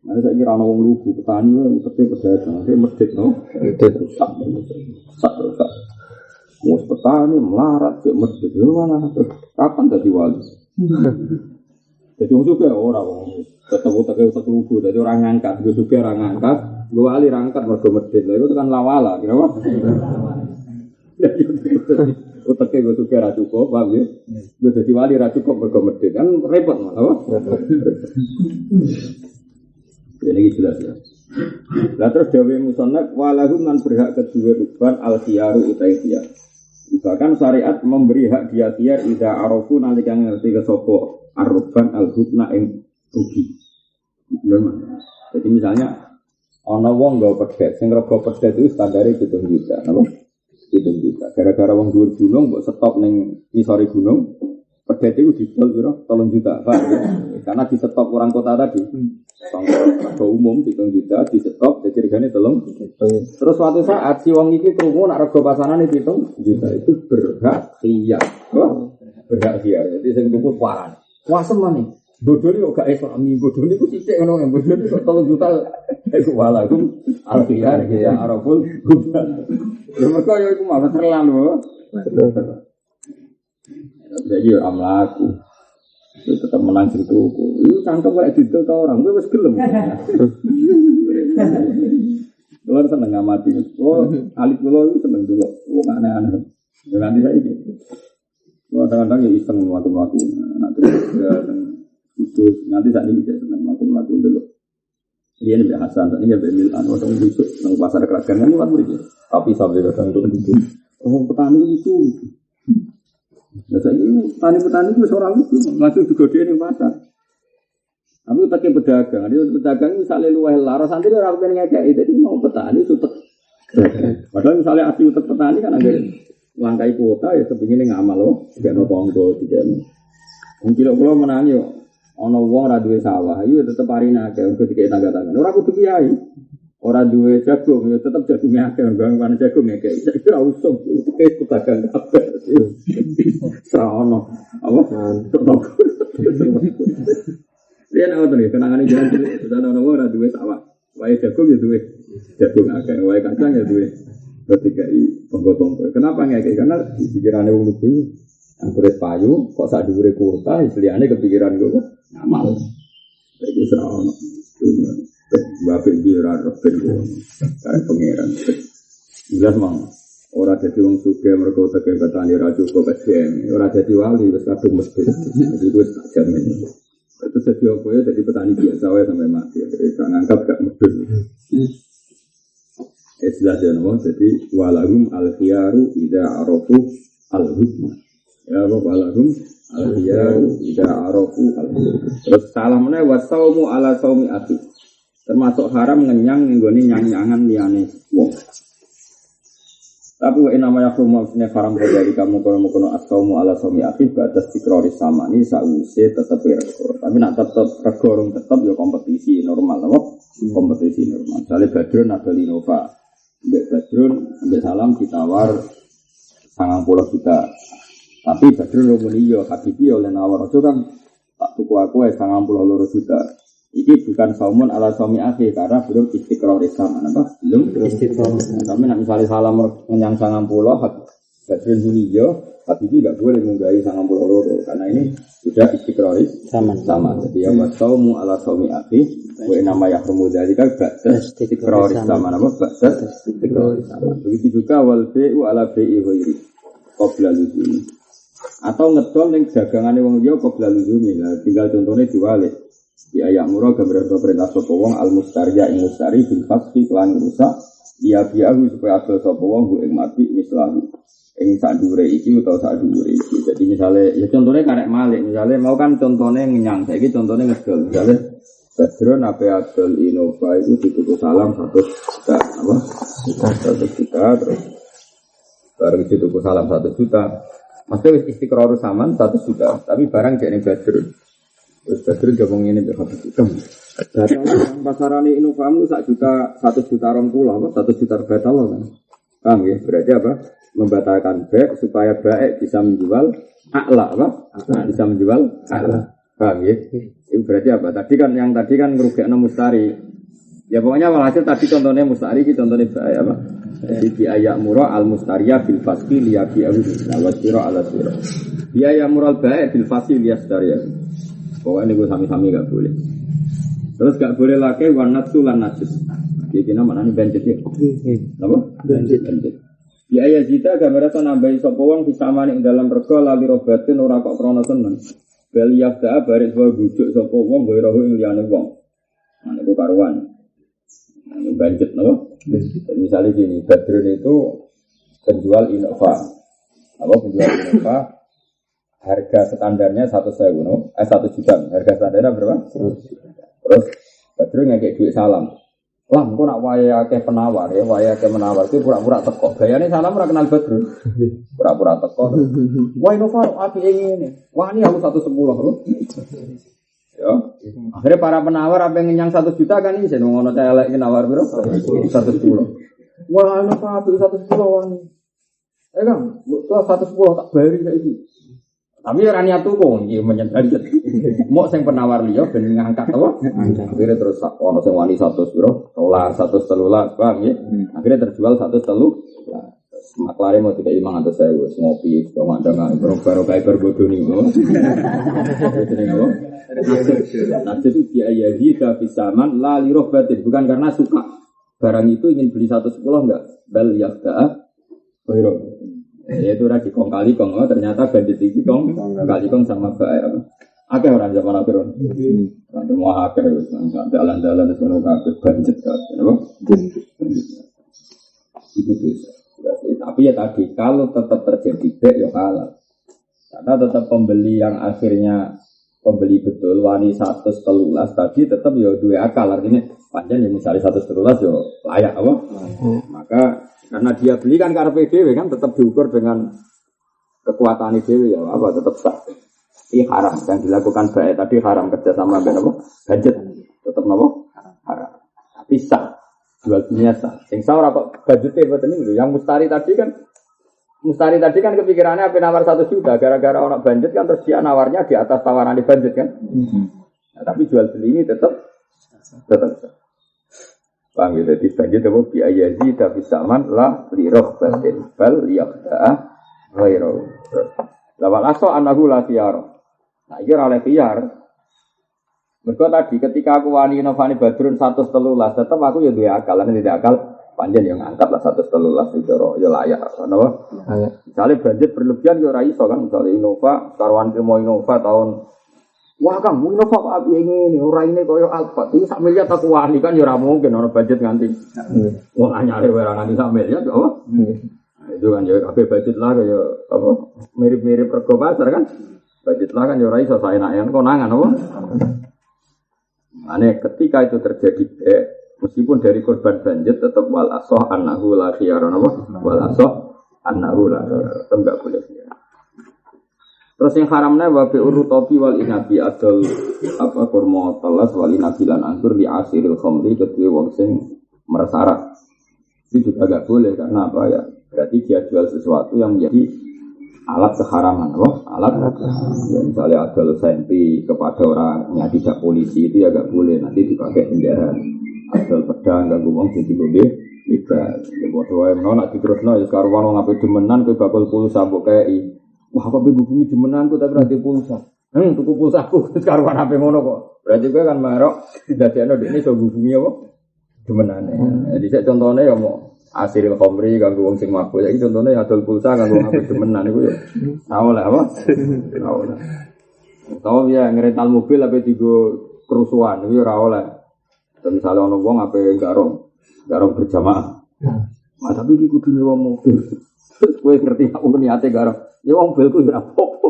A: Nah, saya kira orang lugu petani seperti pedagang, dia medit rusak. Mau petani melarat dia medit, mana kapan jadi wali? Jadi juga orang tetap utak lugu, jadi orang ngangkat, juga orang ngangkat, gue wali rangkat mergo medit, itu kan lawala, kenapa? Uteknya gue suka ra cukup, paham ya? Gue jadi wali ra cukup berkomedit kan repot malah, apa? Ini jelas ya. Nah terus Dewi Musonab walahum nan berhak kedua ruban al-khiyaru utai khiyar. Bahkan syariat memberi hak dia khiyar idza arafu nalika ngerti kesopo ar-ruban al-hubna ing rugi. Bener. Jadi misalnya ana wong nggo pedet, sing rego pedet itu standare 7 juta, napa? 7 juta. Gara-gara wong dhuwur gunung mbok stop ning ngisore gunung, pedet itu didol piro? 3 juta, Pak. Karena di stop orang kota tadi. Sangko umum 7 juta di stop jadi regane 3 juta. Terus suatu saat si wong iki krungu nak rego pasanane 7 juta itu berhak khiyar. Berhak khiyar. Jadi sing tuku paran. Wah semane. Bodoni kok gak islami, bodoni ku sithik ngono yang bodoni kok 3 juta iku walakum al-khiyar ya araful hudan. Lha mergo yo iku malah terlalu. Jadi orang melaku itu tetap menang tuku. Itu cangkem kayak gitu ke orang, gue wis gelem. Lo seneng ngamati. Lo alit lo itu seneng dulu. Lo aneh-aneh. Nanti saya ini. Lo kadang-kadang ya iseng melaku-melaku. Nanti khusus. Nanti saat ini saya seneng melaku-melaku dulu. Dia ini Hasan, saat ini dia Milan. Orang itu seneng pasar kerajaan kan bukan begitu. Tapi sampai kadang untuk itu. Oh petani itu. Nah, saya ini petani-petani itu seorang itu langsung juga dia yang pasar. Tapi utaknya pedagang, dia pedagang misalnya luwih lara santri orang pengen ngekek, jadi mau petani itu utak. Padahal misalnya asli utak petani kan ada langkai kuota ya kepingin ngamal loh, tidak noponggo tidak. Mungkin kalau menang yo, ono wong ora duwe sawah, iya tetep arina akeh, ketika tangga-tangga. Ora kudu kiai. Orang dua jagung, ya tetap jagungnya akeh, orang mana jagungnya kayak itu kira usum, kayak pedagang apa? Serono, apa? Dia nak apa nih? Kenangan ini jalan dulu. Sudah orang dua sawah, wae jagung ya dua, jagung akeh, wae kacang ya dua. Ketika i penggotong, kenapa nggak kayak? Karena di pikirannya wong lugu, yang kulit payu, kok saat dua kuota, istilahnya kepikiran gue ngamal. Jadi serono. Bapak biara roben kayak pangeran. Jelas mang. Orang jadi wong suge mergo teke petani ra cukup SDM. Orang jadi wali wis kadung mesti. Jadi wis tak jamin. Itu jadi apa ya jadi petani biasa wae sampai mati. Jadi gak ngangkat gak medun. Jelas ya nopo jadi walahum al-khiyaru idza arafu al-hukma. Ya walahum al-khiyaru idza arafu al-hukma. Terus salah meneh wasaumu ala saumi ati. Termasuk haram ngenyang nggone nyang-nyangan liyane wong. Tapi wa inama yakhrumu asne haram dari kamu kono as-saumu ala saumi akhi batas tikrori samani sause tetep rego. Tapi nak tetep rego rung tetep ya kompetisi normal apa? Kompetisi normal. Misale Badrun ada Linova. Mbek Badrun mbek Salam ditawar 90 juta. Tapi Badrun yo muni yo Habibi oleh nawar itu kan tak tuku aku 92 juta. Ini bukan saumun ala saumi akhir karena belum istiqrar Islam, apa? Belum istiqrar. Tapi nak misalnya Salam menyang 90, Badrun Huniyyo, Tapi ini nggak boleh menggawi sangat loro karena ini sudah istiqroris sama. Jadi yang wasaumu ala saumi akhi, wa nama yahrumu dzalika ba'da istiqroris sama nama ba'da istiqroris sama. Begitu juga wal bai'u ala bai'i ghairi qabla luzumi. Atau ngedol ning dagangane wong liya qabla luzumi. Nah, tinggal contohnya diwalik. Di ayat murah gambar perintah sapa wong al mustariya ing mustari bil fasfi lan rusak dia biahu supaya adol sapa wong ku ing mati mislahu. Ing sak dhuwure iki utawa sak dhuwure iki. Jadi misalnya ya contohnya karek malik, misalnya mau kan contohnya ngenyang, saiki contohnya ngedol. Misalnya Badron apa adol Innova itu dituku salam 1 juta apa? 1 juta terus baru dituku salam 1 juta. Maksudnya istiqrarus saman 1 juta, tapi barang jane Badron. Terus Badron ngomong ngene mbek Habib. Datang pasarane Innova 1 juta 20 apa 1 juta batal kan. Paham ya? Berarti apa? Membatalkan baik supaya baik bisa menjual a'la apa? Bisa menjual a'la. Paham ya? Itu berarti apa? Tadi kan ngerugekno mustari. Ya pokoknya walhasil tadi contohnya mustari, iki contohnya baik apa? Jadi biaya murah al mustariya bil fasqi liya bi'ahu wa sira ala sira. Biaya murah baik bil fasqi liya sariya. Pokoknya gue sami-sami enggak boleh. Terus enggak boleh lagi wanatsu lan najis. Iki namanya banjir ya. Apa? Banjir. Biaya zita gambarnya nambahi sapa wong pisamane ing dalam rega lali robatin ora kok krana seneng. Bel yafda baris wae bujuk sapa wong gawe roho ing liyane wong. Nah niku karuan. Nah banjir napa? Misalnya gini, Badrun itu penjual Innova. Apa penjual Innova? Harga standarnya 1.000 no? 1 juta. Harga standarnya berapa? 1 juta. Terus Badrun ngekek duit salam. Lah, engko nak wae akeh penawar ya, wae akeh menawar itu pura-pura teko. Gayane salam ora kenal Badrun. Pura-pura teko. Wah, Innova apike ngene. Wah, ini aku 110 lho. Ya. Akhirnya para penawar apa yang ngenyang 1 juta kan isin ngono elek ki nawar piro? 110. Wah, Innova apike 110 wani. Kang, kok 110 tak bari saiki. Tapi ora niat tuku iki menyedari. Mok sing penawar liya ben ngangkat apa? Akhirnya terus ono sing wani 100 piro? Dolar 113, paham ya? Akhirnya terjual 113. Maklare mau tidak 500.000 ngopi ngandang baru kae berbodoni ngono. Jenenge apa? Nasib itu biaya zida fisaman la lirobatin bukan karena suka. Barang itu ingin beli 110 enggak? Bal yafda bairo. Itu udah dikong-kali-kong, ternyata bandit itu kong-kali-kong sama baik apa. Akeh orang zaman akhir nanti mau akeh, jalan-jalan di sana akeh bandit kan, apa? Itu bisa. Tapi ya tadi kalau tetap terjadi baik ya halal. Karena tetap pembeli yang akhirnya pembeli betul wani 113 tadi tetap ya dua akal artinya panjang ya misalnya 113 ya layak apa? Maka karena dia beli kan karpe dhewe kan tetap diukur dengan kekuatan dhewe ya apa tetap sah. Ini haram yang dilakukan baik tadi haram kerja sama dengan apa? Budget tetap nopo haram. Tapi sah jual dunia sah. Sing sah ora kok budgete boten niku. Yang mustari tadi kan kepikirannya apa nawar 1 juta gara-gara orang budget kan terus dia nawarnya di atas tawaran di budget kan. Nah, tapi jual beli ini tetap sah. Paham ya, jadi banjir itu biaya zida fisaman lah liroh batin bal liyakda'a ghairahu. Lawal aso anahu la khiyar. Nah ini oleh khiyar. Mereka tadi ketika aku wani Innova Badrun 113 tetap aku ya dua akal. Karena tidak akal panjang yang angkat lah 113 itu ya layak. Kenapa? Misalnya banjir berlebihan ya raiso kan. Misalnya Innova, karuan mau Innova tahun wah Kang, Innova kok api ini ora ini koyo Alfa. Iki sak miliar tak wani kan ya ora mungkin ana budget nganti. Wong anyare ora nganti sak miliar ya apa? Itu kan ya kabeh budget lah kaya apa mirip-mirip rego pasar kan. Budget lah kan ya ora iso saenake konangan apa. Ane ketika itu terjadi meskipun dari korban banjir tetap wal asoh annahu la khiyara apa? Wal asoh annahu la tetap enggak boleh. Terus yang haramnya wabi urutopi wal inabi adol apa kurma telas wal inabi lan anggur di asiril khamri kedua wong sing meresarak itu juga agak boleh karena apa ya berarti dia jual sesuatu yang menjadi alat keharaman alat ya, misalnya adol sempi kepada orangnya tidak polisi itu ya agak boleh nanti dipakai penjarahan adol pedang ganggu wong sing digobe ibadah ya bodoh wae menawa nek diterusno ya karuan wong ape demenan kowe bakal pulsa mbok kei Wah, kok bumi jemenanku tapi berarti pulsa. Tuku pulsaku karuan HP ngono kok. Berarti gue kan marok dadekno dekne iso bumi apa? Jemenane. Jadi saya contohnya ya mau asil khamri kanggo wong sing mabuk. Saiki contohnya adol pulsa kanggo HP jemenan iku ya. Tahu lah apa? Tahu lah. Tahu ya ngerental mobil apa digo kerusuhan iku ora oleh. Misale ono wong ape garong berjamaah. Nah, tapi iki kudu nyewa mobil. Kowe ngerti aku niate garong. Ya wong mobilku ora apa-apa.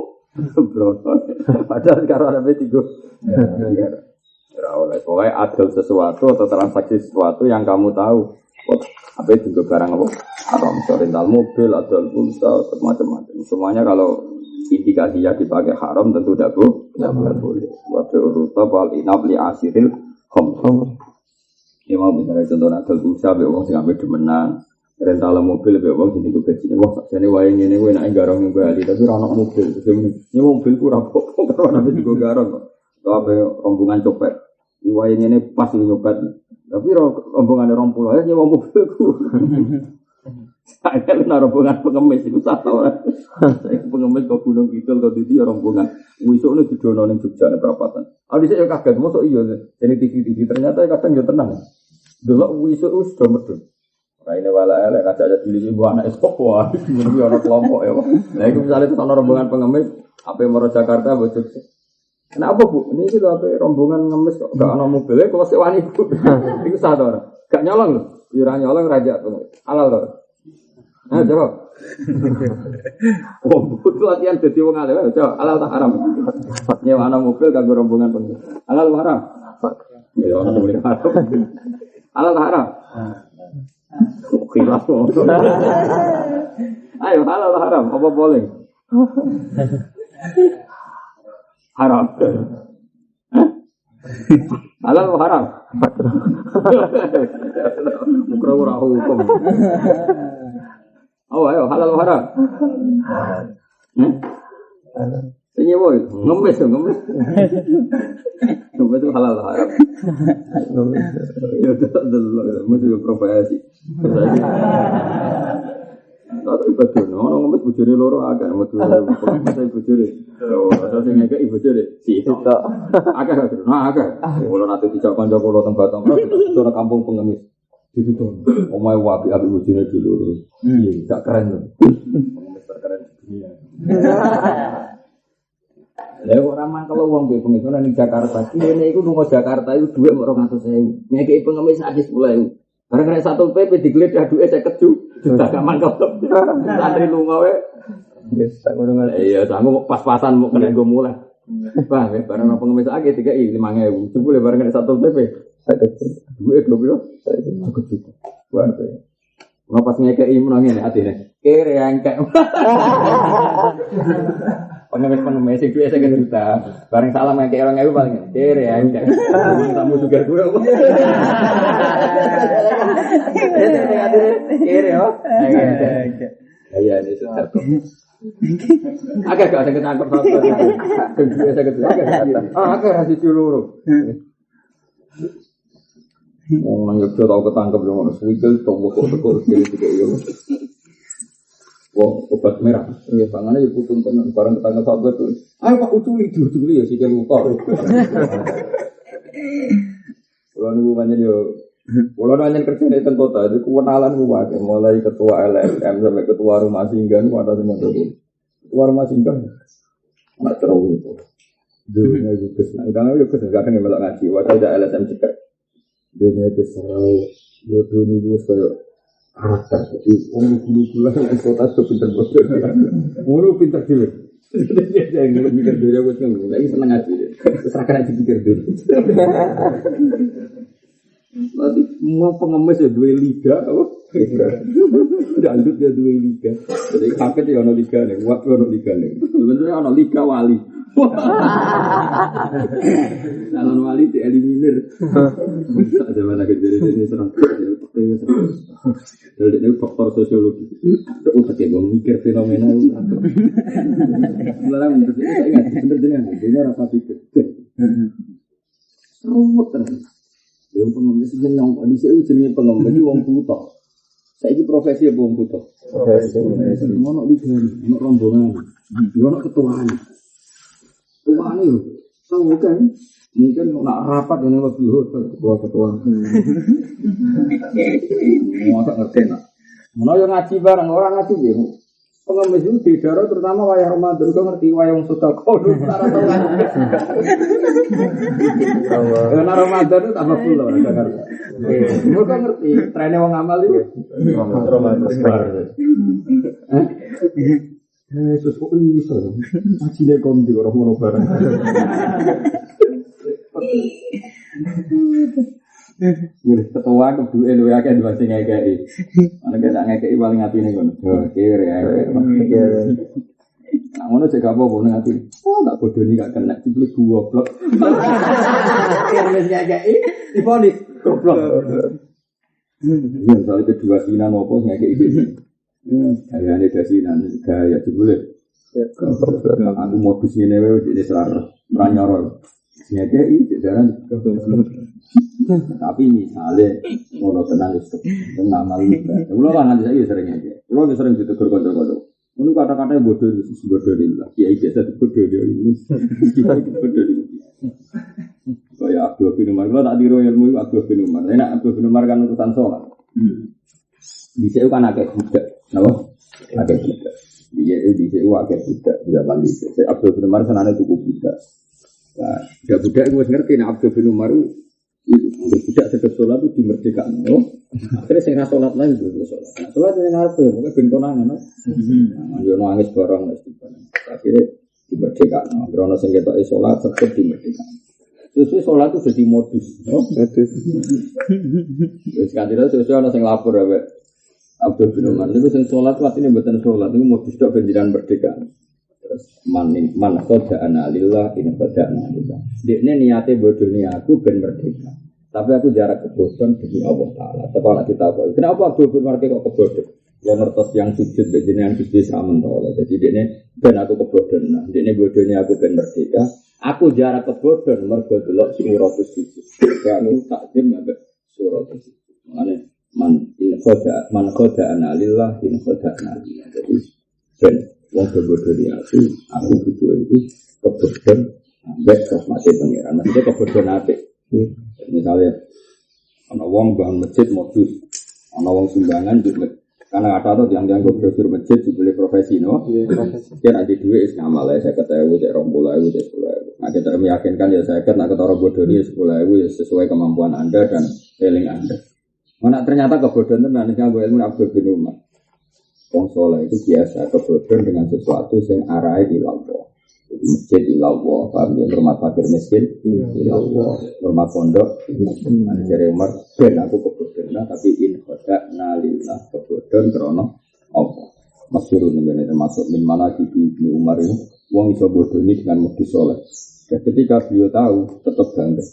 A: Padahal karo ana tiga. Ora oleh kowe adol sesuatu atau transaksi sesuatu yang kamu tahu. Apa itu barang apa? Haram, rental mobil, adol pulsa, macam-macam. Semuanya kalau indikasinya dipakai haram tentu tidak boleh. Wabil urutah wal inab li asiril khom. Ya mau misalnya contoh adol pulsa, bewong sing ambil demenan. Rental mobil bewong sing gaji. Wah, sakjane wae ngene kuwi nek garong ning Bali, tapi ora ono mobil. Ini mobil ku ora apa-apa karo nek digo garong kok. Tapi rombongan copet. Wae ngene pas nyopet. Tapi rombongan 20 ya nyewa mobilku. Saya kan rombongan pengemis itu satu orang. Saya pengemis ke Gunung Kidul ke Didi rombongan. Wisuk ini didono ning Jogja ning perapatan. Adi saya kaget mosok iya. Jadi TV ternyata kadang yo tenang. Delok wisuk wis do medhun. Raine wala elek ngajak dili ibu anak sekopo. Iki ana kelompok ya. Lah iku misale ana rombongan pengemis ape maro Jakarta mbok Jogja. Kenapa Bu? Ini itu apa rombongan ngemis kok gak ana mobilnya kok sik wani Bu. Iku sah to ora? Gak nyolong lho. Ora nyolong raja to. Halal to. Nah, jawab. Oh, butuh latihan dadi wong alim. Jawab, halal ta haram? Nyewa ana mobil kanggo rombongan pengen. Halal ta haram? Ya ana mobil haram. Halal ta haram? Khilaf. Ayo halal ta haram? Apa boleh? Haram. Halal atau haram? Mukra ora hukum. Oh ayo halal atau haram? Ini boy, ngemis. Ngemis itu halal atau haram? Ya udah, mesti profesi. Tapi betul, orang ngemis bujuri loro agak betul. Saya bujuri. Oh, ada sing ngekek ibu jere. Sitok. Agak. Kalau nanti dijak kanca kula teng Batam, itu kampung pengemis. Itu tuh. Omahe wapi abi bujine dulu. Iya, gak keren tuh. Pengemis terkeren di dunia. Lah ora mangkel wong be pengemis nang Jakarta. Kene iku lunga Jakarta iku dhuwit 200.000. Ngekeki pengemis sak 10.000. Bareng nek 1 PP digledah dhuwit 50 juta gak mangkel. Santri lunga wae. Yes, tak ngono. Iya, sanggup pas-pasan mau kena gue mulai. Bang, barang apa pengemis lagi 5.000. Coba barang kena 1 PP. Duit 20. Cukup juga. Buat saya. Mau pas ngekei menangin hati nih. Kere angkat. Pengemis itu saya juta. Barang salah ngekei orang itu paling kere angkat. Tamu juga gue. Kere oh. Iya ini sudah. Agak ada ketangkep satu. Agak hasil dulu. Orang yang tahu ketangkep dengan swigel, tombol kok jadi tiga iyo. Wah obat merah. Ya tangannya putus kan barang ketangkep satu itu. Ayo Pak uculi ya sih lupa. Kalau nunggu banyak dia. Kalau nanya kerja di tengah kota, itu kenalan gua mulai ketua LSM sampai ketua rumah singgah, gua ada dengan ketua rumah singgah, nggak terlalu itu. Dunia itu kesana, karena itu kesana kan yang melak ngaji, waktu ada LSM cekak. Dunia itu selalu bodoh nih gue kayak karakter, jadi orang gula yang kota itu pinter-pinter, mulu pinter juga. Dia yang mikir dunia gue seneng, lagi seneng ngaji deh, terus akan ngaji pikir dunia. Nanti mau pengemis ya 2 liga, dangdut ya 2 liga. Jadi kaget ya ono liga nih, waktu ono liga nih. Sebenarnya ono liga wali. Calon wali dieliminir. Ada mana kejadian ini serang. Jadi ini faktor sosiologi. Udah pakai gue mikir fenomena itu. Sebenarnya menurut saya ingat sebenarnya dia rasa pikir. Serumut terus. Yang pengemis itu yang kondisi itu jenisnya pengemis itu orang buta. Saiki profesi apa wong butuh? Profesi. Ono ligan, ono rombongan. Ono ketuaan. Tuane yo. Tahu kan? Mungkin nak rapat yang lebih hotel ketua. Mau tak ngerti nak. Mau yang ngaji bareng orang ngaji dia. Pengemis itu di daerah terutama wayang Ramadan kau ngerti wayang sedekah dulu cara tahu kan. Karena Ramadan itu tambah full orang Jakarta. Mereka ngerti trennya wong amal itu. Ramadan. Yesus kok iso. Ajine kon di orang mono bareng. Ketua keduwe luwe akeh dua sing ngekeki. Ana gak ngekeki paling atine ngono. Kere ae. Nah ngono cek apa nang atine. Oh tak bodoni gak kena dibeli goblok. Kere wis ngekeki diponis goblok. Iya soal kedua sinan opo ngekeki iki. Kayane dasinan gaya jebule. Aku modus ngene wae iki serar ranyoro. Ngekeki jaran tapi misalnya ngono tenan wis ngamal iki. Kulo kan nganti saiki sering ngene. Kulo sering ditegur kanca-kanca. Ngono kata-kata bodoh wis bodoh lillah. Ya iki biasa bodoh ini. Bodoh iki. Kaya Abdul bin Umar, kulo tak tiru ilmu Abdul bin Umar. Nek Abdul bin Umar kan urusan salat. Bisa kan akeh budak, napa? Akeh budak. Iya, bisa akeh budak zaman itu. Abdul bin Umar senane tuku budak. Nah, budak gue ngerti nek Abdul bin Umar itu budak sedek sholat itu dimerdekakan. Akhirnya saya nggak sholat lagi gue sholat. Nah, sholat yang apa ya? Mungkin ben konangan, no. Nah, dia nangis bareng, akhirnya dimerdekakan. Karena saya nggak tahu sholat sedek dimerdekakan. Terus sholat itu jadi modus, no. Terus kan tidak sesuai orang yang lapor apa? Abdul bin Umar. Itu yang sholat artinya bukan sholat itu modus dok penjiran merdekakan. Terus man qada'ana lillah in qada'ana lillah. Dekne niate bodoni aku ben merdeka. Tapi aku jarak kebodohan demi Allah Taala. Tapi nek ditakoki, kenapa Abdul bin Umar kok kebodohan? Ya ngertos yang sujud jenengan Gusti samen to. Jadi dekne ben aku kebodohan. Nah, dekne bodoni aku ben merdeka. Aku jarak kebodohan mergo delok surat sujud. Kamu takdim ambek surat sujud. Mane man qada'ana lillah in qada'ana lillah. Jadi ben wong kebodohan aku butuh itu kebodohan ambek rahmate pangeran. Maksudnya kebodohan apik. Misalnya ana wong bangun masjid modus, ana wong sumbangan juga karena kata yang dianggap brosur masjid dibeli profesi no. Dia ada duit is ngamal ya 50.000 cek 20.000 cek 10.000. Nah kita meyakinkan ya saya nak ketara bodoh dia 10.000 ya sesuai kemampuan Anda dan feeling Anda. Mana ternyata kebodohan tenan nek nggo ilmu Abdul bin Umar. Wong saleh itu biasa kebodohan dengan sesuatu yang arahe di Allah. Masjid ilallah, paham ya, hormat fakir miskin ilallah, hormat pondok dari Umar, ben aku kebodohan tapi in khada'na lillah kebodohan karena Allah masyhurun ini termasuk min mana Ibnu Umar ini wong iso bodoni dengan modus saleh. Dan ketika beliau tahu tetap bangga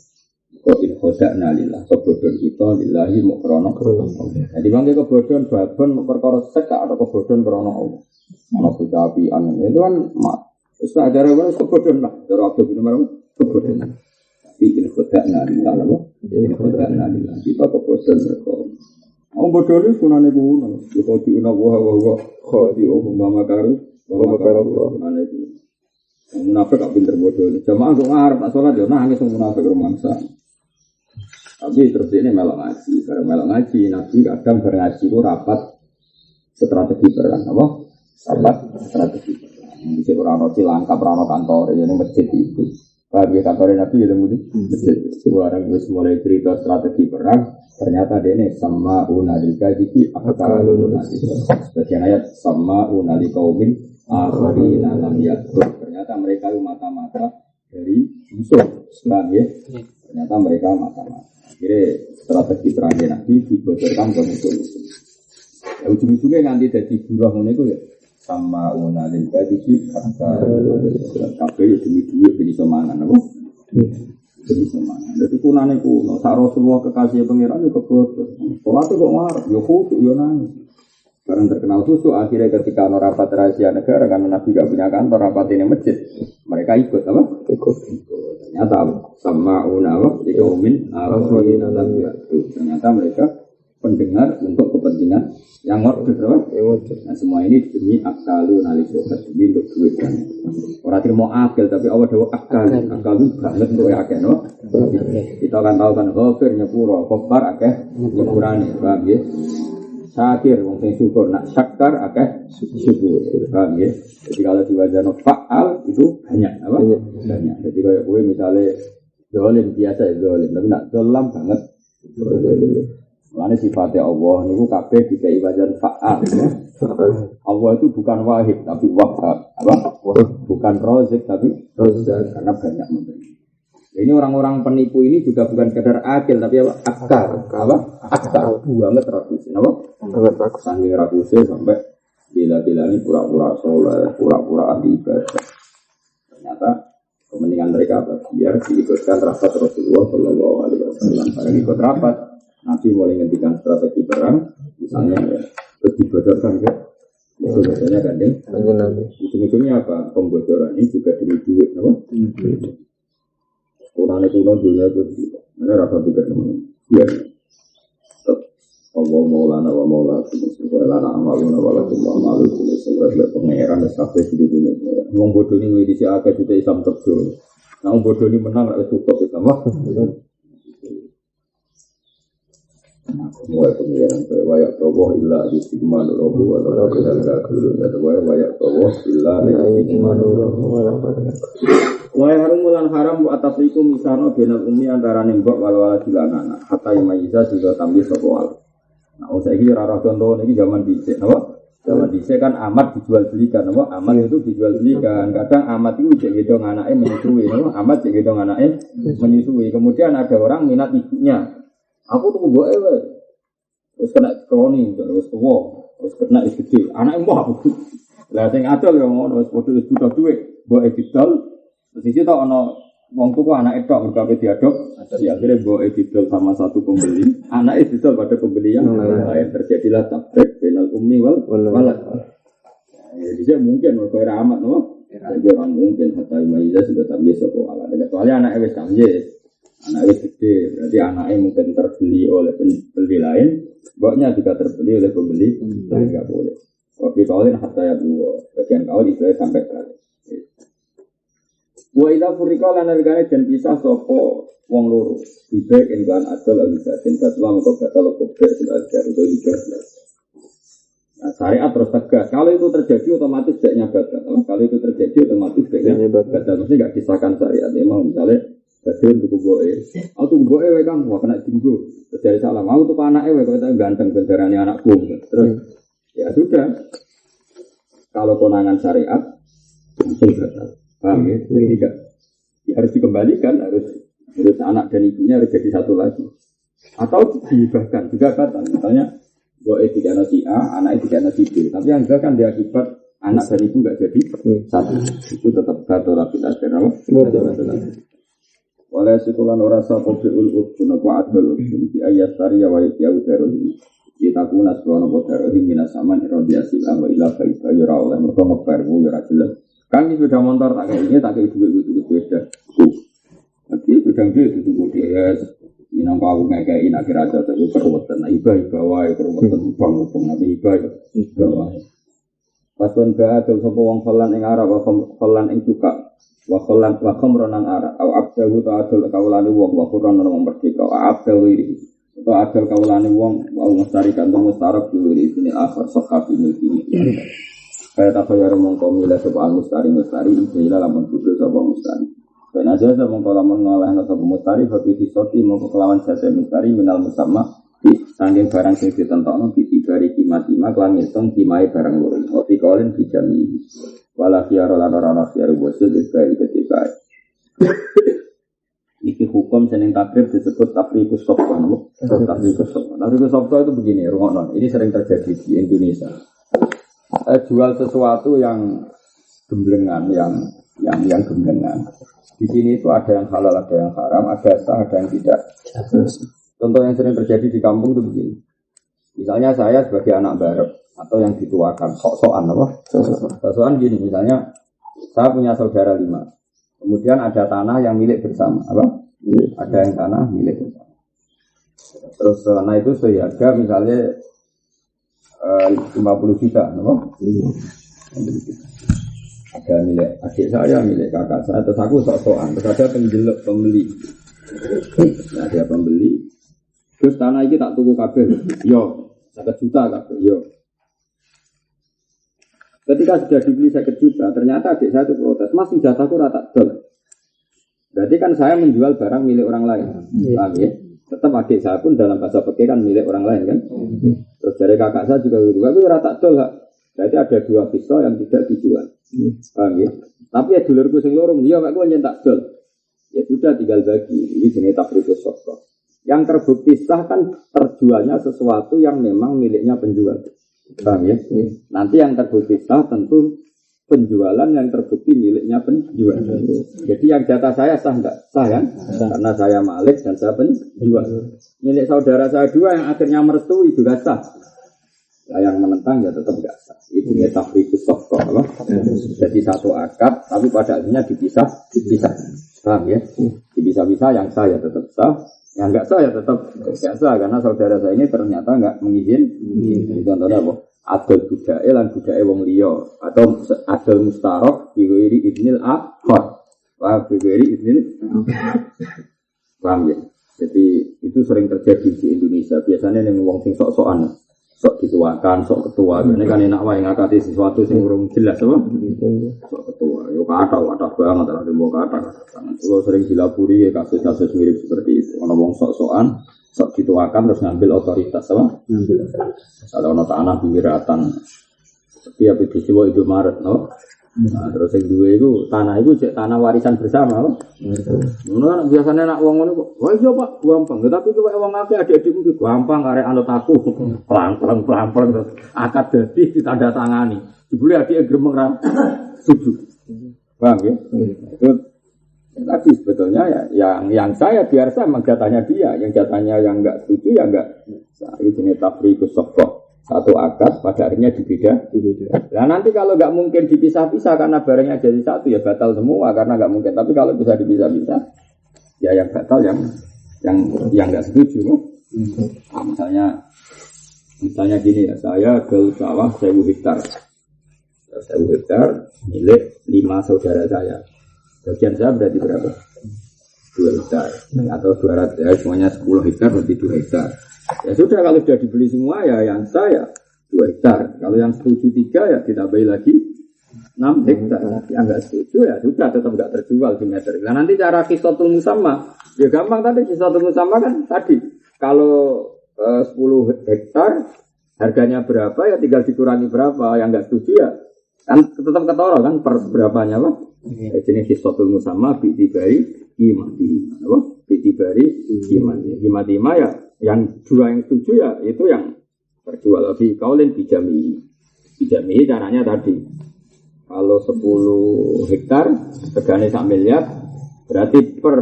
A: kok in khada'na lillah kebodohan kita lillahi mukrana jadi bangga kebodohan babon perkara seka atau kebodohan karena Allah ana butapi amin itu kan setelah ada orang kebodohan lah, cara Abdul bin Umar kebodohan. Tapi ini khodakna lillah, ini khodakna lillah. Kita kebodohan mereka. Orang bodoh ini sunane kuno. Yukoti unawaha wawa khoti umma makaru sunane kuno. Yang munafik tak pinter bodoh ini. Jamaah untuk ngarep tak sholat ya nangis yang munafik rumangsa. Tapi terus ini melok ngaji. Karena melok ngaji, Nabi kadang berngaji itu rapat strategi perang. Apa? Rapat strategi perang. Bisa orang Cilangkap, orang kantor, jadi masjid itu. Bagi kantornya Nabi itu mungkin masjid. Seorang wis mulai cerita strategi perang, ternyata dia ini sama unalika diki akal unalika. Sebagian ayat sama unalika umin akhari dalam yatur. Ternyata mereka itu mata-mata dari musuh, Islam ya. Ternyata mereka mata-mata. Akhirnya strategi perangnya Nabi dibocorkan ke musuh-musuh. Ujung-ujungnya nanti jadi buruh itu ya. Sama unalil kadiki kabeh demi duit ben iso mangan apa ben iso mangan dadi kunane kuno sak Rasulullah kekasih pangeran yo kebodoh salat kok ngarep yo khusyuk yo nangis bareng terkenal khusyuk akhirnya ketika ono rapat rahasia negara karena Nabi gak punya kantor rapat ini masjid mereka ikut apa ikut ternyata sama unawa di kaumin ternyata mereka pendengar untuk kepentingan yang order, nah semua ini demi akalu nalisobat demi untuk duit kan. Orang tidak mau akal tapi Allah dewa akalu banget untuk akal, no? Kita akan tahu kan kafir nyepuro, kafar akeh nyepurane, paham ya? Syakir wong sing syukur, nak syakar akeh syukur, paham ya? Jadi kalau diwajano faal itu banyak, apa? Banyak. Jadi kalau kowe misalnya dolim biasa ya dolim, tapi nak dolam banget. Mulane sifatnya Allah niku kabeh dikai wajan fa'al. Allah itu bukan wahid tapi wahhab. Apa? Bukan razik tapi razzaq karena banyak memberi. Ini orang-orang penipu ini juga bukan sekedar akil tapi apa? Akal. Apa? Akal banget rakusin. Apa? Banget rakus. Saking rakusnya sampai bila-bila ini pura-pura soleh, pura-pura ahli ibadah. Ternyata kepentingan mereka apa? Biar diikutkan rapat Rasulullah Shallallahu Alaihi Wasallam. Barang ikut rapat, Nabi mulai ngendikan strategi perang, misalnya terus dibocorkan ke, biasanya kan deh. Ujung-ujungnya apa? Pembocoran ini juga demi duit, apa? Kurang itu dunia itu, mana rasa pikir teman? Ya, Allah maulana wa maula, semoga lana amaluna walakum wa malu, semoga pengeran sampai di dunia. Wong bodoh ini di siapa juga Islam terjun. Nah, wong bodoh ini menang rakyat tutup Islam. Mulai pengiran wayak tawah illa istiqman robu walau kedal kafirun dan wayak tawah illa istiqman robu walau wayak harum mulan haram bu atas itu misalnya benar umi antara nembok walau silana hatta imayiza juga tampil soal. Nah, usai ini rara contoh ini zaman dicek, apa? Zaman dicek kan amat dijual belikan, apa? Amat itu dijual belikan. Kadang amat itu cek gedong anaknya menyusui, apa? Amat cek gedong anaknya menyusui. Kemudian ada orang minat ibunya. Aku tuh gue terus kena kroni, terus tua, terus kena gede. Anak embah aku. Lah sing adol yang ngono wis padha wis butuh dhuwit, mbok didol. Terus iki tok ana wong tuku anake tok mergo diadop. Jadi akhirnya mbok didol sama satu pembeli. Anake didol pada pembeli yang lain. Terjadilah tabrik bainal ummi wal walad. Jadi mungkin mergo ora amat no. Jadi orang mungkin hatta imayiza sudah tamyiz sapa ala. Kecuali anake wis tamyiz. Anak gede, berarti anaknya mungkin terbeli oleh pembeli lain, mboknya juga terbeli oleh pembeli lain, nggak boleh. Waktu kawin hatta ya dua, bagian kawin itu sampai kali. Wa ila furika lan alikane den pisah sapa wong loro, dibek enggan adol agisatin fatwa mengko batal kubur sudah itu juga. Nah, syariat terus tegas. Kalau itu terjadi otomatis baiknya batal. Kalau itu terjadi otomatis baiknya batal. Mesti nggak kisahkan syariat. Memang misalnya Badun tuku boe, aku tuku boe wae Kang, wah kena dinggo. Terus dari salam, aku tuku anake wae kok ganteng bendarane anakku. Terus ya sudah. Kalau konangan syariat langsung batal. Paham ya? Jadi ya harus dikembalikan, harus anak dan ibunya harus jadi satu lagi. Atau dihibahkan juga batal. Misalnya boe dikana si A, anaknya dikana si B. Tapi yang enggak kan diakibat anak dan ibu enggak jadi satu. Itu tetap batal tapi akhirnya batal. Oleh sekulan orang sahabatul utun aku adul utun di ayat tariya wa yau darul kita puna sekolah nopo darul minas saman irodiasil wa ilah kaifa yura oleh mereka ngeperbu yura jelas kan ini sudah motor tak kayak ini tak kayak duit beda tapi sudah duit itu dia ini nampak aku ngekain akhir aja tapi perwatan ibah wae perwatan bang nabi ibah wae pasun ga atau sapa wong falan ing arab falan ing cuka wa khamran ara au abdahu ta'adul kaulane wong wa qur'an nang merdeka abdahu iki atau adul kaulane wong wa mustarikan to mustarab iki ini akhir sahabi ini kaya ta kaya mongko milih sapa mustari ila lamun kudu sapa mustari ben aja mongko lamun ngalahno sapa mustari bagi disoti mongko kelawan jasa mustari minal musamma sanging barang sing ditentokno ditibari kimat-kimat lan ngitung kimae barang loro opi kaulen dijami wala fiaro lan ora fiaro bosul dari ketika iki hukum seneng takrib disebut tafriqus sofwa tafriqus sofwa itu begini rungokno ini sering terjadi di Indonesia jual sesuatu yang gemblengan yang gemblengan di sini itu ada yang halal ada yang haram ada sah ada yang tidak. Contoh yang sering terjadi di kampung itu begini. Misalnya saya sebagai anak barep atau yang dituakan sok-sokan apa? Sok-sokan gini misalnya saya punya saudara 5. Kemudian ada tanah yang milik bersama apa? Ada yang tanah milik bersama. Terus tanah itu seharga misalnya 50 juta, no? Ada milik adik saya, milik kakak saya, terus aku sok-sokan, terus ada pembeli. Nah, ada pembeli. Terus tanah ini tak tuku kabeh. Yo, 1 juta kabeh, yo. Ketika sudah dibeli 1 juta, ternyata adik saya itu protes, "Mas, jatahku rata dol." Berarti kan saya menjual barang milik orang lain. Paham ya? Tetap adik saya pun dalam bahasa fikih kan milik orang lain kan. Terus dari kakak saya juga rata dol. Berarti ada 2 pisau yang tidak dijual. Paham ya? Tapi ya dulurku sing loro, iya Pak, aku nyentak dol. Ya sudah tinggal bagi. Ini jenis takrifus sofko. Yang terbukti sah kan terjualnya sesuatu yang memang miliknya penjual. Paham ya? Nanti yang terbukti sah tentu penjualan yang terbukti miliknya penjual. Jadi yang jatah saya sah enggak? Sah kan? Karena saya malik dan saya penjual. Milik saudara saya 2 yang akhirnya merestui juga sah. Nah, yang menentang ya tetap enggak sah. Itu ya takrifus sofko. Jadi satu akad tapi pada akhirnya dipisah. Paham ya? Dipisah-pisah yang sah ya tetap sah. Yang enggak sah ya tetap enggak sah karena saudara saya ini ternyata enggak mengizinkan. Contohnya apa? Adol budake lan budake wong liya atau adol mustarok diwiri idnil akhar. Wah, diwiri idnil. Paham ya? Jadi itu sering terjadi di Indonesia. Biasanya ning wong sing sok-sokan, sok dituakan, sok ketua. Ini kan enak wae ngakati sesuatu sing urung jelas apa? Sok ketua. Yo kata banget ora dembo kata. Kalau sering dilapuri kasus-kasus mirip seperti itu. Ana wong sok-sokan sok dituakan terus ngambil otoritas apa? Ngambil otoritas. Kalau ono tanah pinggiratan. Tapi apa disiwa itu Maret, no? Nah, terus yang dua itu tanah itu cek tanah warisan bersama, apa? Kan biasanya nak uang ngono kok. Wah iya Pak, gampang. Tapi kowe wong akeh adik-adikmu ki gampang arek anut aku. Pelan-pelan terus akad dadi ditandatangani. Jebule adik gremeng ra setuju. Paham ya? Itu tadi sebetulnya ya yang saya biar saya jatahnya dia, yang jatahnya yang enggak setuju ya enggak. Itu jenis tafriqus safqah. Satu akad pada akhirnya dibeda. Nah nanti kalau enggak mungkin dipisah-pisah karena barangnya jadi satu ya batal semua karena enggak mungkin. Tapi kalau bisa dipisah-pisah ya yang batal yang enggak setuju. Nah, misalnya gini ya, saya ke sawah 1000 hektar. 1000 hektar milik 5 saudara saya. Bagian saya berarti berapa? 2 hektar atau 200 ya, semuanya 10 hektar berarti 2 hektar. Ya sudah kalau sudah dibeli semua ya yang saya 2 hektar. Kalau yang setuju 3 ya ditambahi lagi 6 hektar. Yang enggak setuju ya sudah tetap enggak terjual di meter. Nah nanti cara kisatul musamma ya gampang tadi kisatul musamma kan tadi. Kalau 10 hektar harganya berapa ya tinggal dikurangi berapa. Yang enggak setuju ya kan tetap ketara kan per berapanya apa? Jenis kisatul musamma bi'tibari imati. Apa? Bi'tibari imati ya yang 2 yang setuju ya itu yang terjual lebih kaulin bijami caranya tadi kalau 10 hektar harganya 1 miliar berarti per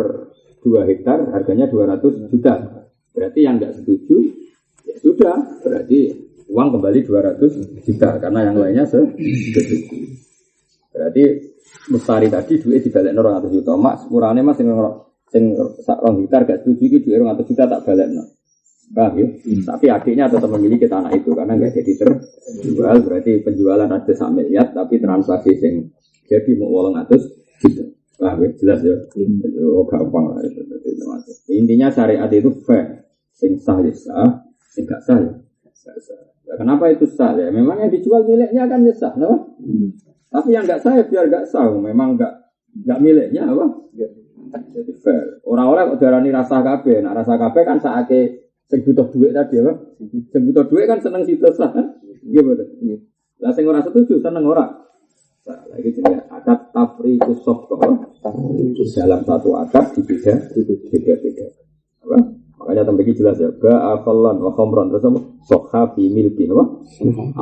A: 2 hektar harganya 200 juta berarti yang enggak setuju ya sudah berarti uang kembali 200 juta karena yang lainnya setuju berarti mustari tadi duit dibalik 200 juta mak sepurane mas sing 2 hektar gak setuju iki duit 200 juta tak balekno. Paham ya? Tapi adiknya tetap memiliki tanah itu karena nggak jadi terjual berarti penjualan ada 1 miliar tapi transaksi yang jadi mau 800 juta. Paham ya? Jelas ya? Oh gampang lah itu. Intinya syariat itu fair, sing sah ya sah, sing gak sah ya sah. Nah, kenapa itu sah ya? Memang yang dijual miliknya kan ya sah, no? Tapi yang nggak sah ya biar nggak sah, memang nggak miliknya apa? Jadi fair. Orang-orang kok darani rasa kabeh, nah rasa kabeh kan saake sing butuh duit tadi apa? Sing butuh duit kan seneng situ sah kan? Gimana? Lah sing ora setuju seneng ora. Nah, lagi jenis akad tafriqus safqah. Dalam satu akad beda-beda. Apa? Makanya tambah jelas ya. Ba'afallan wa khamran terus apa? Sokha fi milkin apa?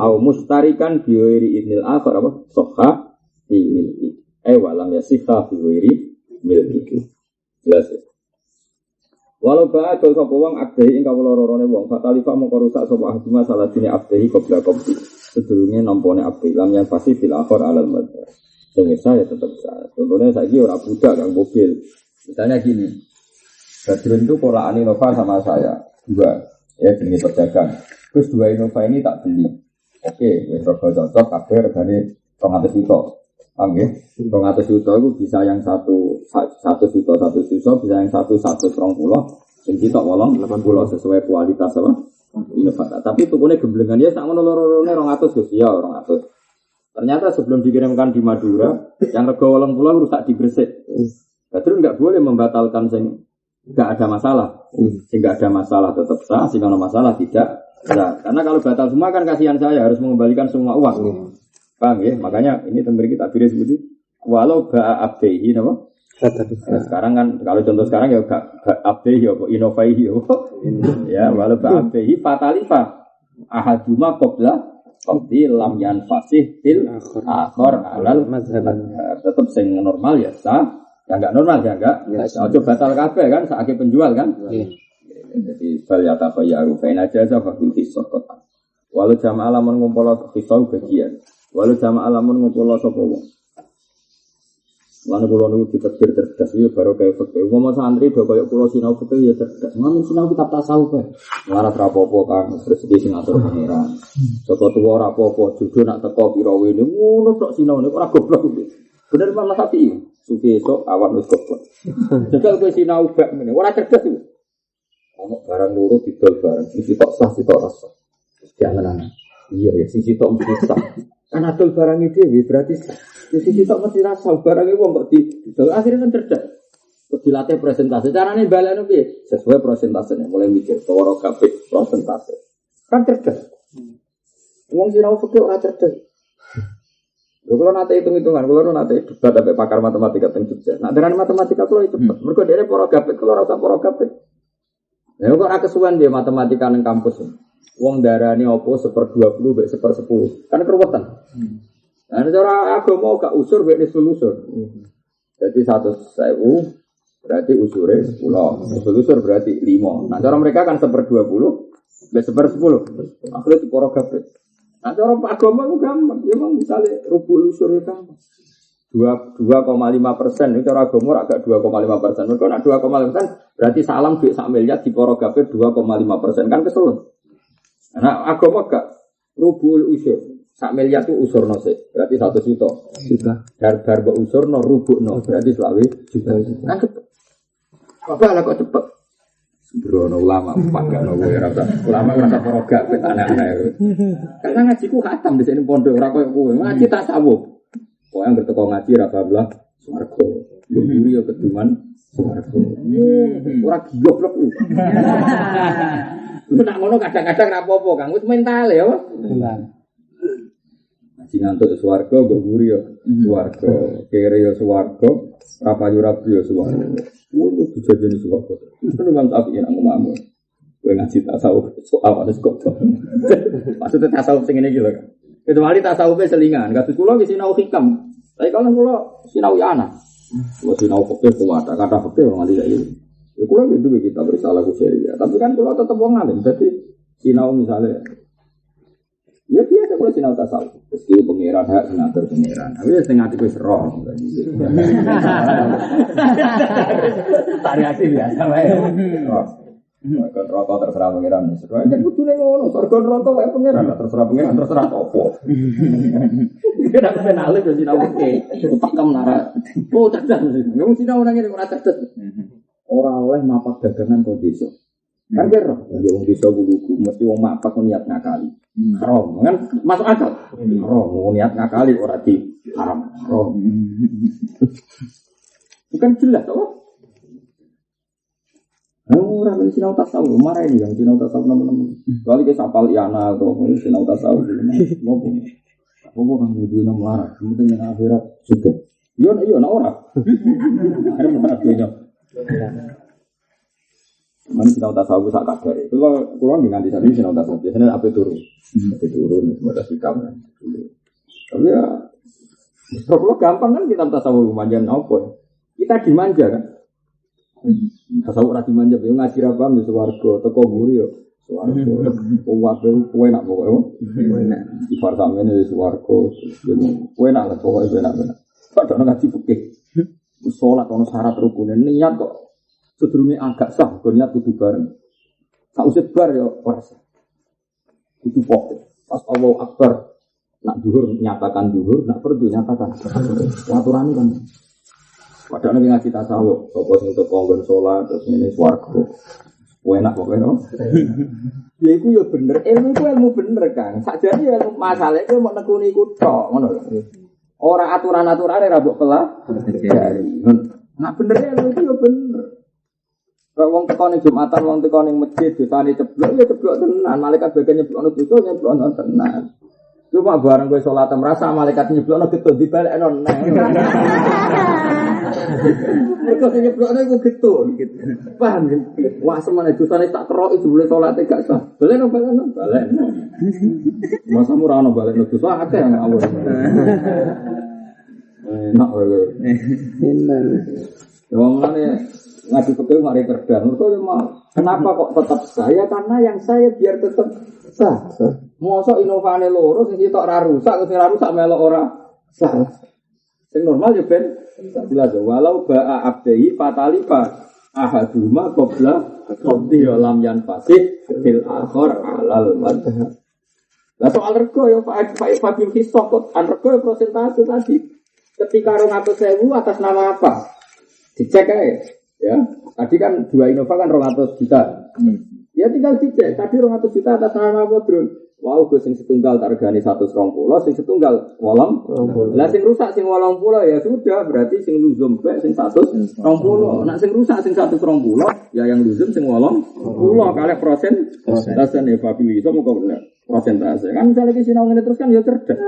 A: Au mustarikan bi ghairi idnil akhar apa? Sokha fi milki. Walam yasihha fi ghairi milki. Jelas ya. Walau ba'a dol sapa wong akdehi ing kawula rorone wong fatalifa mongko rusak sapa ahdi masalah dene abdehi qabla qabdi sedurunge nampone abdi lam yang pasti fil akhir alal madhar sing saya tetep saya contohnya saiki ora budak kang mobil misalnya gini Badrun itu polakane Nova sama saya 2 ya jenis pedagang. Terus 2 Innova ini tak beli. Oke, wis rego cocok kabeh regane 200 juta. Paham ya? 200 juta itu bisa yang 1 juta, bisa yang 120, sing kita 80 sesuai kualitas apa? Innova. Tapi tukune gemblengan ya sak ngono loro-lorone 200 Gus ya 200. Ternyata sebelum dikirimkan di Madura, yang rego 80 rusak di Gresik. Terus enggak boleh membatalkan sing enggak ada masalah. Sing enggak ada masalah tetap sah, sing ada masalah tidak sah. Karena kalau batal semua kan kasihan saya harus mengembalikan semua uang. Paham ya? Makanya ini tembri kita pilih seperti walau ba'a abdehi nama. Nah, sekarang kan kalau contoh sekarang ya abdehi ya inovai ya walau ba'a abdehi fatalifa ahaduma qabla qabdi lam yanfasih til akhir alal mazhab. Tetap sing normal ya sah. Ya enggak normal ya enggak. Ojo batal kabeh kan saiki penjual kan. Jadi bal ya tabayyaru fa in ajaza fa fil hisaqat. Walau jamaah lamun ngumpul hisau bagian. Walau jamaah lamun ngumpul sapa wong. Lan kula niku ditetir cerdas ya baru kaya fikih. Umpama santri do kaya kula sinau fikih ya cerdas. Ngamen sinau kitab tasawuf kae. Larat rapopo Kang rezeki sing atur pangeran. Saka tuwa ora apa-apa, jodoh nak teko pira wene ngono tok sinau nek ora goblok. Bener Pak Sapi. Sufi esuk awan wis goblok. Jajal kowe sinau bak ngene, ora cerdas iki. Ono barang loro didol bareng, sing sitok sah sitok rasa. Jangan iya ya sing sitok mesti sah. Kan adol barang iki dhewe berarti sing sitok mesti rasa barang iki wong kok didol akhirnya kan cerdas. Terus dilatih presentasi. Carane balane piye? Sesuai presentasenya, mulai mikir swara kabeh presentasi. Kan cerdas. Wong sinau fikih ora cerdas. Kalau nanti hitung-hitungan, kalau nanti debat sampai pakar matematika teng Jogja. Nah dengan matematika kalau itu cepat. Mereka dari porogapit, kalau rasa porogapit. Nah kok ada kesuwen dia matematika neng kampus. Wong darani opo 1/20 be 1/10. Kan keruwetan. Nah cara agama gak usur be usul-usur. Jadi 100.000 berarti usure 10. Usul-usur berarti 5. Nah cara mereka kan 1/20 be 1/10. Akhirnya di porogapit. Nah, cara agama itu gampang. Ya memang misalnya rubul usur itu gampang. 2,5%. Ini cara agama agak 2,5%. Mereka nak 2,5% berarti salam duit sak miliar di porogapir 2,5%. Kan kesel. Nah, agama agak rubul usur. Sak miliar itu usur nose. Berarti 1 juta. Dar usur no rubuk no. Berarti selawi juta. Kan cepet. Apa lah kok cepet? Sembrono ulama pangga nopo ya rasa ulama rasa porogap anak-anak. Karena ngajiku khatam di sini pondok ora koyo kowe. Ngaji tasawuf. Kok yang berteko ngaji ra bablah swarga. Yo mburi yo keduman swarga. Ora goblok iki. Nek ngono kadang-kadang ra apa-apa, Kang. Wis mental ya. Ngaji ngantuk swarga mbok mburi yo swarga. Kere yo swarga, ra payu rabi yo swarga. Itu dijadiin suatu. Itu memang tapi yang ngomong. Gue ngaji tasawuf soal ada skop. Maksudnya tasawuf sing ini gitu kan. Kecuali tasawufnya selingan. Kasus kulo di sinau hikam. Tapi kalau kulo sinau yana. Kulo sinau fakir kuat. Kata fakir orang tidak ini. Ya kulo itu kita bersalah kuseria. Tapi kan kulo tetap wong alim. Jadi sinau misalnya. Ya biasa kalau sinau tasawuf. Meski pengiran hak senator pengiran. Tapi ya setengah itu serong. Variasi biasa bae. Kan rokok terserah pengiran. Kan kudune ngono. Sorgon rokok wae pengiran. Terserah pengiran terserah opo. Kira aku penale yo sinau oke. Pakem nara. Oh cerdas mesti. Wong sinau nang ngene ora cerdas. Ora oleh mapak dagangan kok desa. Kan kira, ya wong desa buluku mesti wong mapak niat ngakali. Haram, kan masuk akal. Haram, niat ngakali ora di haram. Haram. Bukan jelas apa? Orang ini sinau tasawuf, marah ini yang sinau tasawuf nama-nama. Kali ke sapal iana atau sinau tasawuf, ngomong. Apa kan dia nama marah, penting yang akhirat juga. Yo, nak orang. Ada mana dia? Mana sinau tasawuf sak kadar. Kalau dengan di sana sinau tasawuf biasanya apa turun, semuanya sikap. Tapi ya, kalau gampang kan kita tasawuf manjan apa? Kita dimanja kan. Tasawuf ora dimanja, yo ngaji ra paham yo swarga, teko mburi yo swarga. Kowe enak pokoke. Enak. Ifar samene yo swarga. Kowe enak lah pokoke enak. Padahal ngaji fikih. Salat ono syarat rukune niat kok sedurunge agak sah, niat kudu bareng. Sak usut bar ya ora sah. Kudu pokok. Pas Allah Akbar nak zuhur nyatakan zuhur, nak fardu nyatakan. Aturan kan. Padahal nek ngaji tasawuf, sapa sing teko nggon salat terus ngene swarga. Enak pokoknya no. Ya iku ya bener, ilmu iku ilmu bener kan. Sakjane ya masalah iku mau nekuni iku tok, ngono lho. Ora aturan-aturane ra mbok pelah. Nak bener ilmu iku ya bener. Kok wong teko ning Jumatan, wong teko ning masjid dosane ceblok ya ceblok tenan, malaikat bagian nyeblokno dosa nyeblokno tenan. Cuma bareng kowe salat merasa malaikat nyeblokno getun dibalekno nang. Mereka sing nyeblokno iku getun. Paham ya? Wah semene dosane tak kerok itu boleh salat gak sah. Balekno. Masa ora ono balekno dosa akeh ngawur. Enak wae. Enak. Wong ngene ngaji fikih mari kerja. Mergo kenapa kok tetap saya? Karena yang saya biar tetap sah. Mosok inovane loro sing sitok ra rusak, sing ra rusak melok ora sah. Sing normal ya ben jelas walau ba'a abdi fatalifa ahaduma qabla qabdi lam yanfasih fil akhir alal madhhab. Lah soal rego ya Fadil Hisokot rego ya persentase tadi. Ketika 200.000 atas nama apa? Dicek aja ya. Tadi kan 2 Innova kan 200 juta. Ya tinggal dicek. Tadi 200 juta atas nama apa, Bro? Wow, gue sing setunggal tak regani 120, sing setunggal 80. Lah sing rusak sing 80 ya sudah, berarti sing luzum bae sing 120. Nek sing rusak sing 120 ya yang luzum sing 80. Kalih persentase ne Fabili iso moko bener. Persentase. Kan misalnya ki sinau ngene terus kan ya cerdas.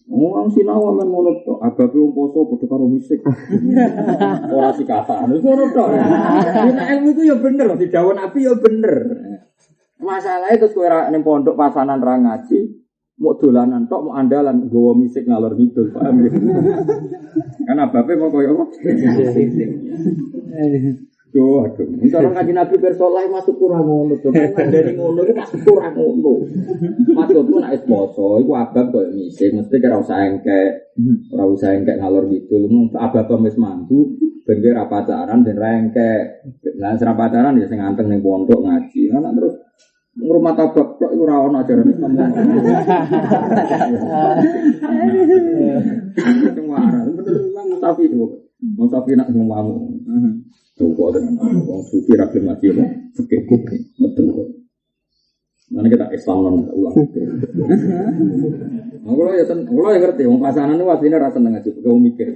A: Wong sinau men ngono to, agape wong poso padha karo musik. Ora sikatan. Iku ngono to. Nek ilmu iku ya bener, didhawuh Nabi ya bener. Masalahnya terus kowe ra ning pondok pasanan ra ngaji, mau dolanan tok, mau andalan nggawa musik ngalor ngidul, paham ya? Kan abape mau koyo apa? Aduh. Misalnya ngaji Nabi bersoleh masuk kurang ngono to. Kan dari ngono iki masuk kurang ngono. Maksudku nek wis poso iku abab koyo musik, mesti ora usah engkek ngalor ngidul. Abab wis mampu ben ora pacaran ben ra engkek. Lah ora pacaran ya sing anteng ning pondok ngaji. Lah terus ngurmat tabak tok iku ora ono ajaran Islam. Semua bener memang Mustafi itu. Mustafi nak ngomong. Tuh kok wong sufi ra gelem mati kok. Sekek betul kok. Mana kita Islam non ulang. Kalau ya ngerti, wong pasangan itu aslinya rasa seneng aja, kau mikir,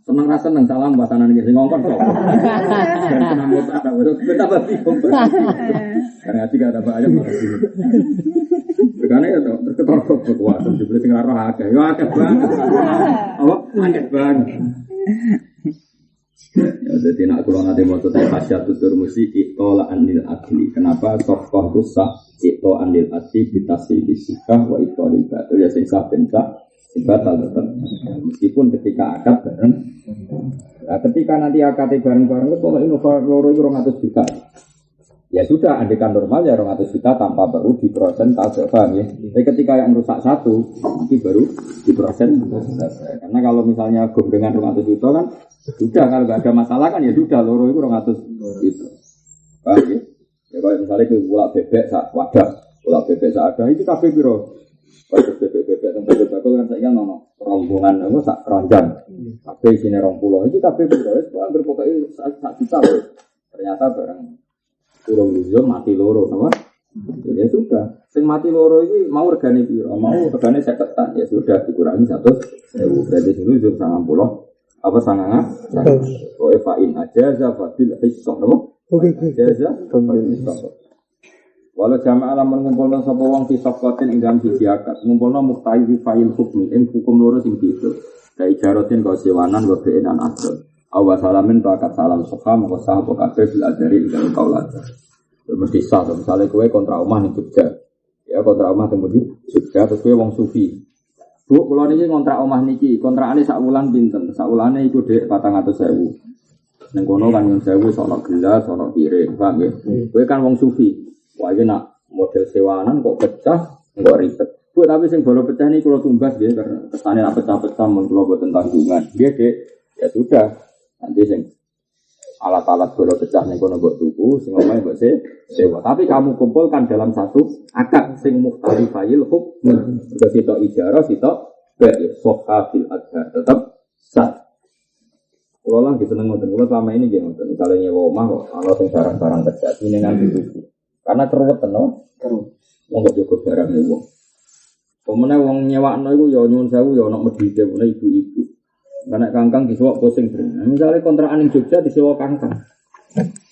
A: seneng rasa seneng salam pasangan ini, sing ngongkon kok. Dan senang botak, ada bodoh, kita pasti kompet. Karena hati gak ada bahaya malah sih. Karena ya terus ketorok kekuatan, dibeli sing raro agak, ya agak banget. Apa? Agak banget. Ya, jadi nak kalau nanti mau tuh pasca tutur musik itu lah anil akli. Kenapa sofkoh itu sah itu anil akli bitasi fisikah wa itu anil batul ya sing sah pensah batal tetap. Meskipun ketika akad bareng, nah, ketika nanti akad bareng-bareng itu kalau Innova loro itu 200 juta. Ya sudah, andekan normal ya 200 juta tanpa baru di persentase, paham ya? Tapi ketika yang rusak satu, nanti baru di persentase. Karena kalau misalnya dengan 200 juta kan, sudah kalau nggak ada masalah kan ya sudah, loro itu 200 juta. Paham ya? Ya kalau misalnya itu pulak bebek wadah, pulak bebek ada, itu kabeh piro? Kalau bebek tempat bakul kan saya nono rombongan, itu sak keranjang. Kabeh sini 20, itu kabeh piro? Itu hampir pokoknya sak juta loh. Ternyata barang urung luzum mati loro, apa? Ya sudah, sing mati loro ini mau regane piro? Mau regane 50 ya sudah dikurangi 100.000 berarti sing luzum 90 apa sanganga? Oh fa'in ajaza fabil hisab, apa? Oke. Ajaza fabil hisab. Walau jamaah lamun ngumpulna sapa wong fi saqatin ing dalem siji akad, ngumpulna muqtaidi fa'il hukum loro sing gitu. Dai jarotin kau siwanan wa bi'an asr. Awa salamin bakat salam soha maka sah apa kabeh bil adari ing kaulat. Mesti sah misalnya kowe kontra omah ning Jogja. Ya kontra omah teng Jogja terus kowe wong sufi. Bu, kula niki kontrak omah niki, kontrakane sak wulan pinten? Sak wulane iku dhek 400.000. Ning kono kan nyun 1000 sono gelas, sono piring, paham ya? Kowe kan wong sufi. Wah iki nak model sewanan kok pecah, kok ribet. Bu, tapi sing bolo pecah niki kula tumbas nggih karena kesane nak pecah-pecah mun kula boten tanggungan. Nggih, Dek. Ya sudah. Nanti sing alat-alat bola pecah ning kono mbok tuku tuku, sing omahe mbok sewa. Tapi kamu kumpulkan dalam satu akad sing mukhtalifil hukm. Terus sitok ijarah, sitok bae sohabil adhar tetap sah. Kalau lah kita seneng ngoten, kalau selama ini gini ngoten, kalau nyewa omah kok, kalau sing barang-barang kerja ini nganti tuku. Karena keruwet no, wong kok jaga barang nyewa. Pemene wong nyewakno iku ya nyuwun sewu ya ana medhite pune ibu-ibu. Nek kangkang disuwak pusing bener. Misale kontrakan ning Jogja disewa kangkang.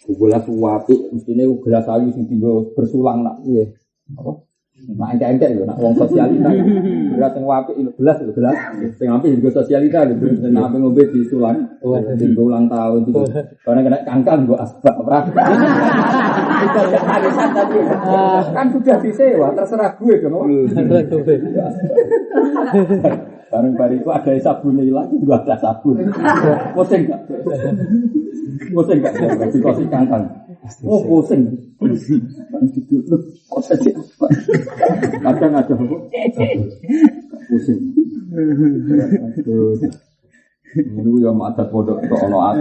A: Gelas apik mestine gelas ayu sing dienggo bersulang nak piye. Apa? Nek entek-entek lho nak wong sosialita. Gelas sing apik gelas sing apik dienggo sosialita lho. Sing apik ngombe disulang. Dienggo ulang tahun itu. Karena kena kangkang nggo asbak ora. Itu ya harisan tadi. Kan sudah disewa terserah gue dong. Barang-barang itu ada sabun hilang, juga ada sabun. Pusing enggak? Pusing enggak? Dikasih kangkang. Oh pusing. Kok saja apa? Kadang ada apa? Pusing. Ini yang adat pondok itu ono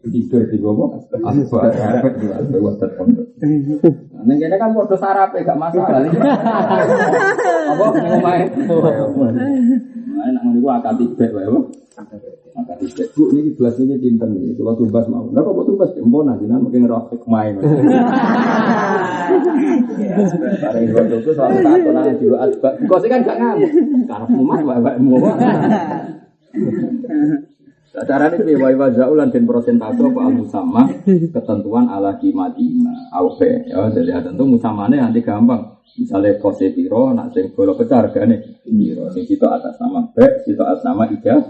A: tidur di bawah. Aku ada adat pondok. Neng kene kan podo sarape gak masalah. Apa ngomongin? Nah, nak ngono iku akad tibek wae, Bu. Akad tibek. Bu niki gelas niki dinten iki. Kula tumbas mau. Lah kok tumbas empon jenengan mungkin ngerok hikmah. Bareng itu selalu takon nang juga asbak. Kok sih kan gak ngamuk. Karep omah wae-wae. Carane piye wae wajaulan den persentase apa al-musamma ketentuan ala qimatina aufe ya dadi tentu musamane nanti gampang misale kose piro nak sing bola pecah regane piro sing sitok atas nama bek sitok atas nama ija.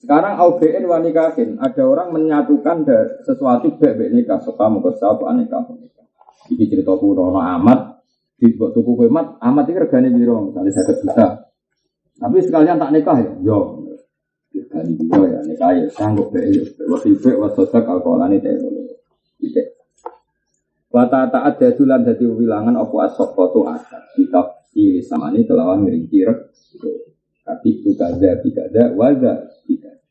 A: Sekarang aubein wa nikahin ada orang menyatukan sesuatu bek nikah suka mengkosa apa nikah. Iki cerita kuno amat dibuat tuku kowe amat iki regane piro misale 50 juta. Tapi sekalian tak nikah ya yo kali dua ya, ini kaya sanggup beyo. Waktu itu waktu sodak alkoholan itu, tidak. Wata taat jadulan jadi wilangan apa asok foto asal. Kita pilih sama ini kelawan ngerinci tapi itu tidak ada, wadah tidak.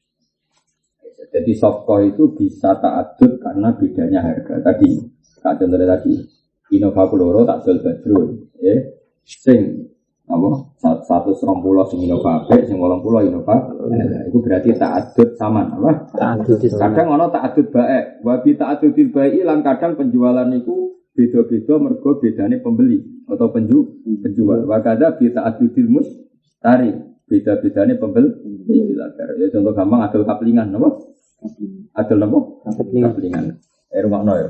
A: Jadi sofko itu bisa taatut karena bedanya harga. Tadi, contohnya tadi, Innova Ploro tak jual badrun, sing. Apa? 120 sing Innova B, sing 80 Innova. Itu berarti ta'addud saman, apa? Kadang ono ta'addud bae. Wa bi ta'addudil bai'i lan kadang penjualan niku beda-beda mergo bedane pembeli atau penjual. Wa kadza bi ta'addudil mustari. Beda-bedane pembeli. Ya contoh gampang adol kaplingan, apa? Adol apa? Kaplingan. Rumahno ya.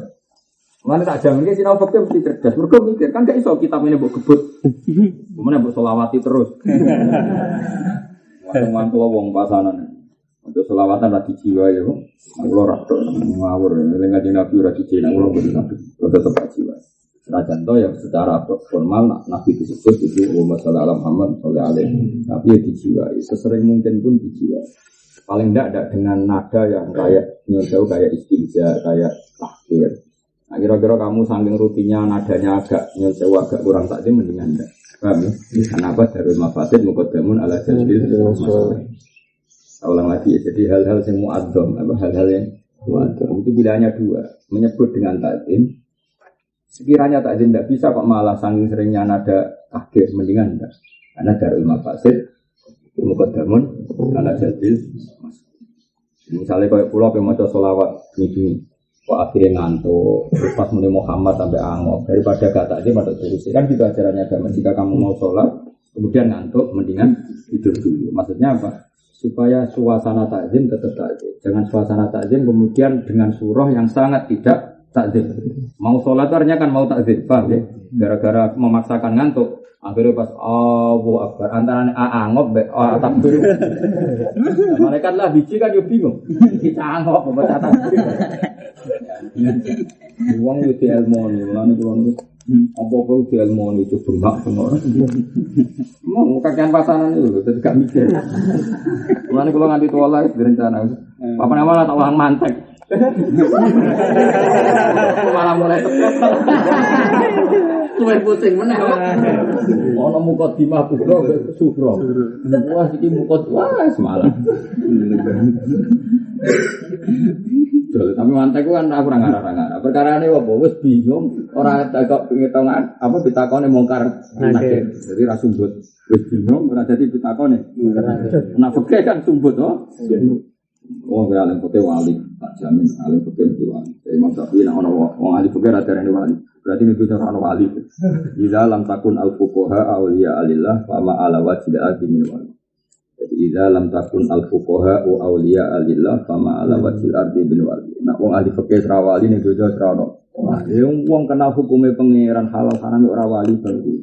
A: Mana tak jamin ke sinau fakir mesti cerdas. Mereka mikir kan gak iso kitab ini buat gebut. Kemudian buat solawati terus. Ngomong wong pasanan. Untuk solawatan rati jiwa ya. Aku rato ngawur. Dengan nabi rati jiwa. Aku rati nabi. Tetap jiwa. Rajanto yang secara formal nabi disebut itu masalah alam Muhammad alaihi. Tapi ya dijiwai. Sesering mungkin pun dijiwai. Paling tidak dengan nada yang kayak nyodau kayak istinja kayak tahkir. Nah, kira-kira kamu saking rutinnya nadanya agak nyewa agak kurang takdim mendingan enggak. Paham ya? Kenapa darul mafasid muqaddamun ala jalbil masalah. Ulang lagi ya. Jadi hal-hal yang mu'adzam, hal-hal yang mu'adzam itu pilihannya dua. Menyebut dengan takdim. Sekiranya takdim tidak bisa kok malah saking seringnya nada akhir mendingan enggak. Karena darul mafasid muqaddamun ala jalbil masalah. Misalnya kayak pulau yang maca sholawat ini. Kok akhirnya ngantuk, terus pas mulai Muhammad sampai angop daripada gak takdim atau terus kan gitu ajarannya agama. Jika kamu mau sholat kemudian ngantuk, mendingan tidur dulu. Maksudnya apa? Supaya suasana takdim tetap takdim. Jangan suasana takdim kemudian dengan surah yang sangat tidak takdim. Mau sholat artinya kan mau takdim, paham ya? Gara-gara memaksakan ngantuk, akhirnya pas Allahu Akbar antara angop be takbir. Malaikat lah biji kan yo bingung. Kita angop membaca takbir. Uang itu ilmu ni, lalu kalau apa itu ilmu ni itu bengkak semua. Mau kakian pasaran itu, tapi tak mikir. Lalu kalau nanti tua lagi berencana, apa nama lah tak ulang mantek. Malah mulai stres. Luwih pusing meneh. Ono mukadimah kubra sugro. Wah iki mukadimah semalam. Tapi mantek kan aku ora ngarah-ngarah. Perkarane opo wis bingung ora kok ngitungan apa pitakone mungkar nakir. Jadi ra sumbut. Wis bingung ora dadi pitakone. Nafke kan sumbut to. Oh, alim putih wali, tak jamin alim putih wali. Jadi masa ini orang alim putih rata rata wali. Berarti itu orang wali. Jika lam takun al fuqaha awliya alillah, fama ala wajib al min wali. Jadi jika lam takun al fuqaha awliya alillah, fama ala wajib al min wali. Nah, orang alim putih wali nih juga serono. Wah, yang orang kenal hukumnya pangeran halal haram orang wali tentu.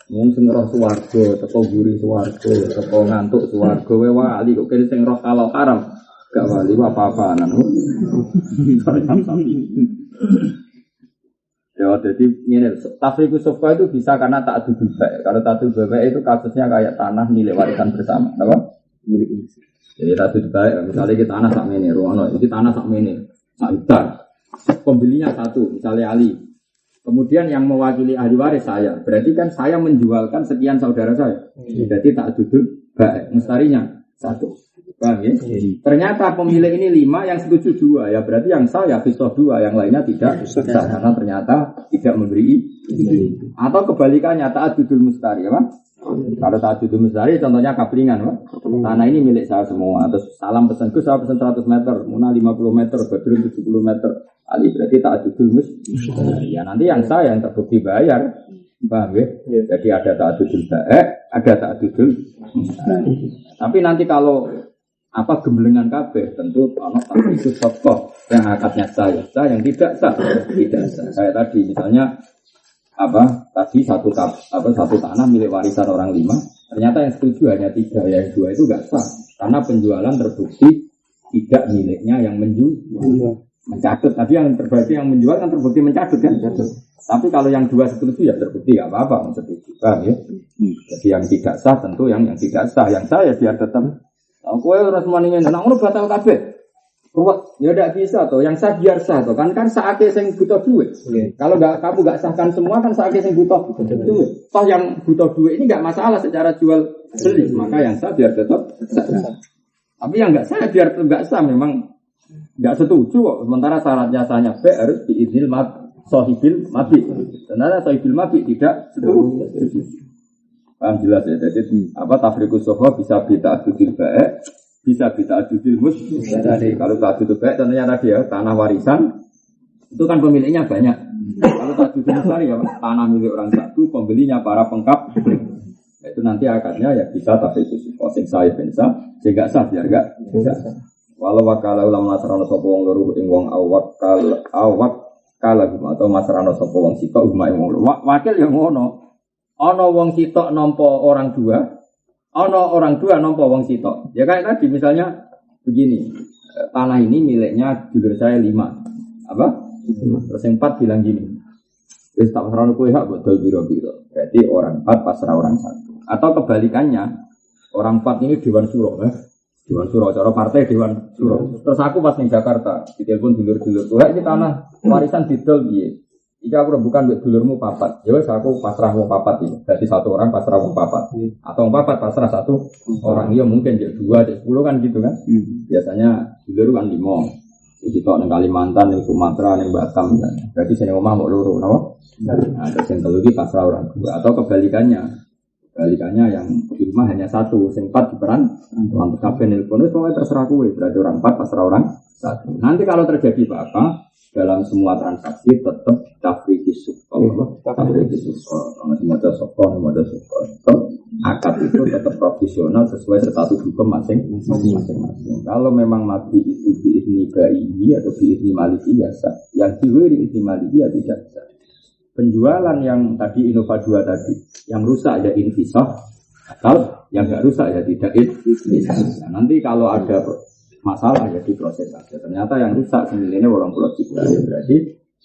A: Wong sing roh swarga, teko guri swarga, teko ngantuk swarga wae wali kok kene sing roh halal haram. Gak wali apa-apaanan. Ya jadi ngene, tafriqus sufa itu bisa karena ta'dudul baik. Kalau ta'dudul baik itu kasusnya kayak tanah milik warisan bersama, apa? Milik ini. Jadi ta'dudul baik, misalnya kita tanah sak mene, ruwono, iki tanah sak mene, sak hektar. Pembelinya satu, misalnya Ali. Kemudian yang mewakili ahli waris saya, berarti kan saya menjualkan sekian saudara saya. Jadi tak duduk baik, mustarinya satu. Paham ya? Ternyata pemilik ini 5, yang setuju 2. Ya berarti yang saya pisah 2, yang lainnya tidak sah karena ternyata tidak memberi. Atau kebalikannya tak duduk mustari, ya, kalau tak duduk mustari, contohnya kaplingan, tanah ini milik saya semua. Terus salam pesanku, saya pesan 100 meter, Muna 50 meter, Badrun 70 meter. Ali berarti tak adudul ya nanti yang saya yang terbukti bayar, paham ya? Jadi ada tak adudul baik, ada tak adudul. Tapi nanti kalau apa gemblengan kabeh tentu kalau itu sokok yang akadnya saya yang tidak sah. Saya tadi misalnya tadi satu tanah milik warisan orang 5, ternyata yang setuju hanya 3, yang 2 itu enggak sah karena penjualan terbukti tidak miliknya yang menjual. Mencatut, tadi yang terbukti yang menjual kan terbukti mencatut kan? Tapi kalau yang 2 setuju ya terbukti nggak apa-apa setuju, paham ya? Jadi yang tidak sah tentu yang tidak sah, yang sah ya biar tetap. Aku harus maningin, nak ngono batal kabeh. Ruwet, ya tidak bisa toh. Yang sah biar sah toh, kan saatnya yang butuh duit. Kalau kamu nggak sahkan semua kan saatnya yang butuh duit. Toh yang butuh duit ini nggak masalah secara jual beli, maka yang sah biar tetap sah. Tapi yang nggak sah biar nggak sah memang. Enggak setuju kok, sementara syaratnya sahnya B harus diiznil sohibil mati. Sebenarnya sohibil mati tidak setuju. Paham jelas ya, jadi tafriqus sofa bisa bita adudil baik, bisa bita adudil mus. Jadi kalau adudil baik tentunya tadi ya, tanah warisan, itu kan pemiliknya banyak. Kalau adudil musari ya, tanah milik orang satu, pembelinya para pengkap. Itu nanti akadnya ya bisa tafriqus sofa, sing saya bisa, sehingga sah, biar enggak bisa. Walau wakala ulama masrano sopo wong loro ing wong awak kala atau masrano sopo wong sitok umma ing wong loro wakil yang ngono ana wong sitok nampa orang 2 ana orang 2 nampa wong sitok ya kayak tadi misalnya begini tanah ini miliknya dulur saya 5 terus yang 4 bilang gini wis tak masrano kowe hak bodol biro-biro berarti orang 4 pasrah orang 1 atau kebalikannya orang 4 ini dewan suro Dewan Suro, cara partai Dewan Suro. Terus aku pas di Jakarta, ditelepon dulur-dulur, ini tanah warisan didol piye? Jika aku bukan buat dulurmu papat, ya wes aku pasrah wong papat ini. Berarti 1 orang pasrah wong papat, atau wong papat pasrah 1 orang. Iya mungkin jadi 2, jadi 10 kan gitu kan? Biasanya dulur kan 5. Di Kalimantan, Kalimantan, di Sumatera, di Batam. Berarti sini omah mau loro, kenapa? Ada yang terlebih pasrah orang 2 atau kebalikannya. Yang di rumah hanya 1, sing 4 diperan, lantas kabeh nelpon wis pokoke terserah kowe, berarti orang 4 pasrah orang 1. Nanti kalau terjadi apa-apa dalam semua transaksi tetap tafriqus suqa. Tafriqus suqa, maca sopon, akad itu tetap profesional sesuai status hukum masing-masing. Kalau memang mati itu biizni ba'i atau biizni maliki ya sah. Yang diwiri biizni maliki ya tidak sah. Penjualan yang tadi Innova 2 tadi, yang rusak ya infisah, kalau yang nggak rusak ya tidak infisah. Nah, nanti kalau ada masalah ya diproses saja. Ternyata yang rusak senilainya 80 juta, ya berarti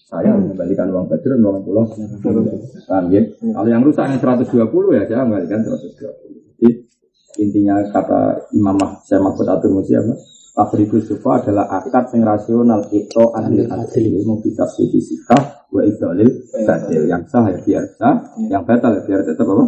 A: saya mengembalikan uang Badrun 80 juta. Ya? Kalau yang rusak yang 120 ya saya mengembalikan 120. Jadi intinya kata Imam Syekh Mahfud At-Tirmidzi apa? Tafriqus sufa adalah akad yang rasional itu anil adli mau bisa sisi sikah wa ibdalil batil. Yang sah ya biar sah, yang batal ya biar tetap apa?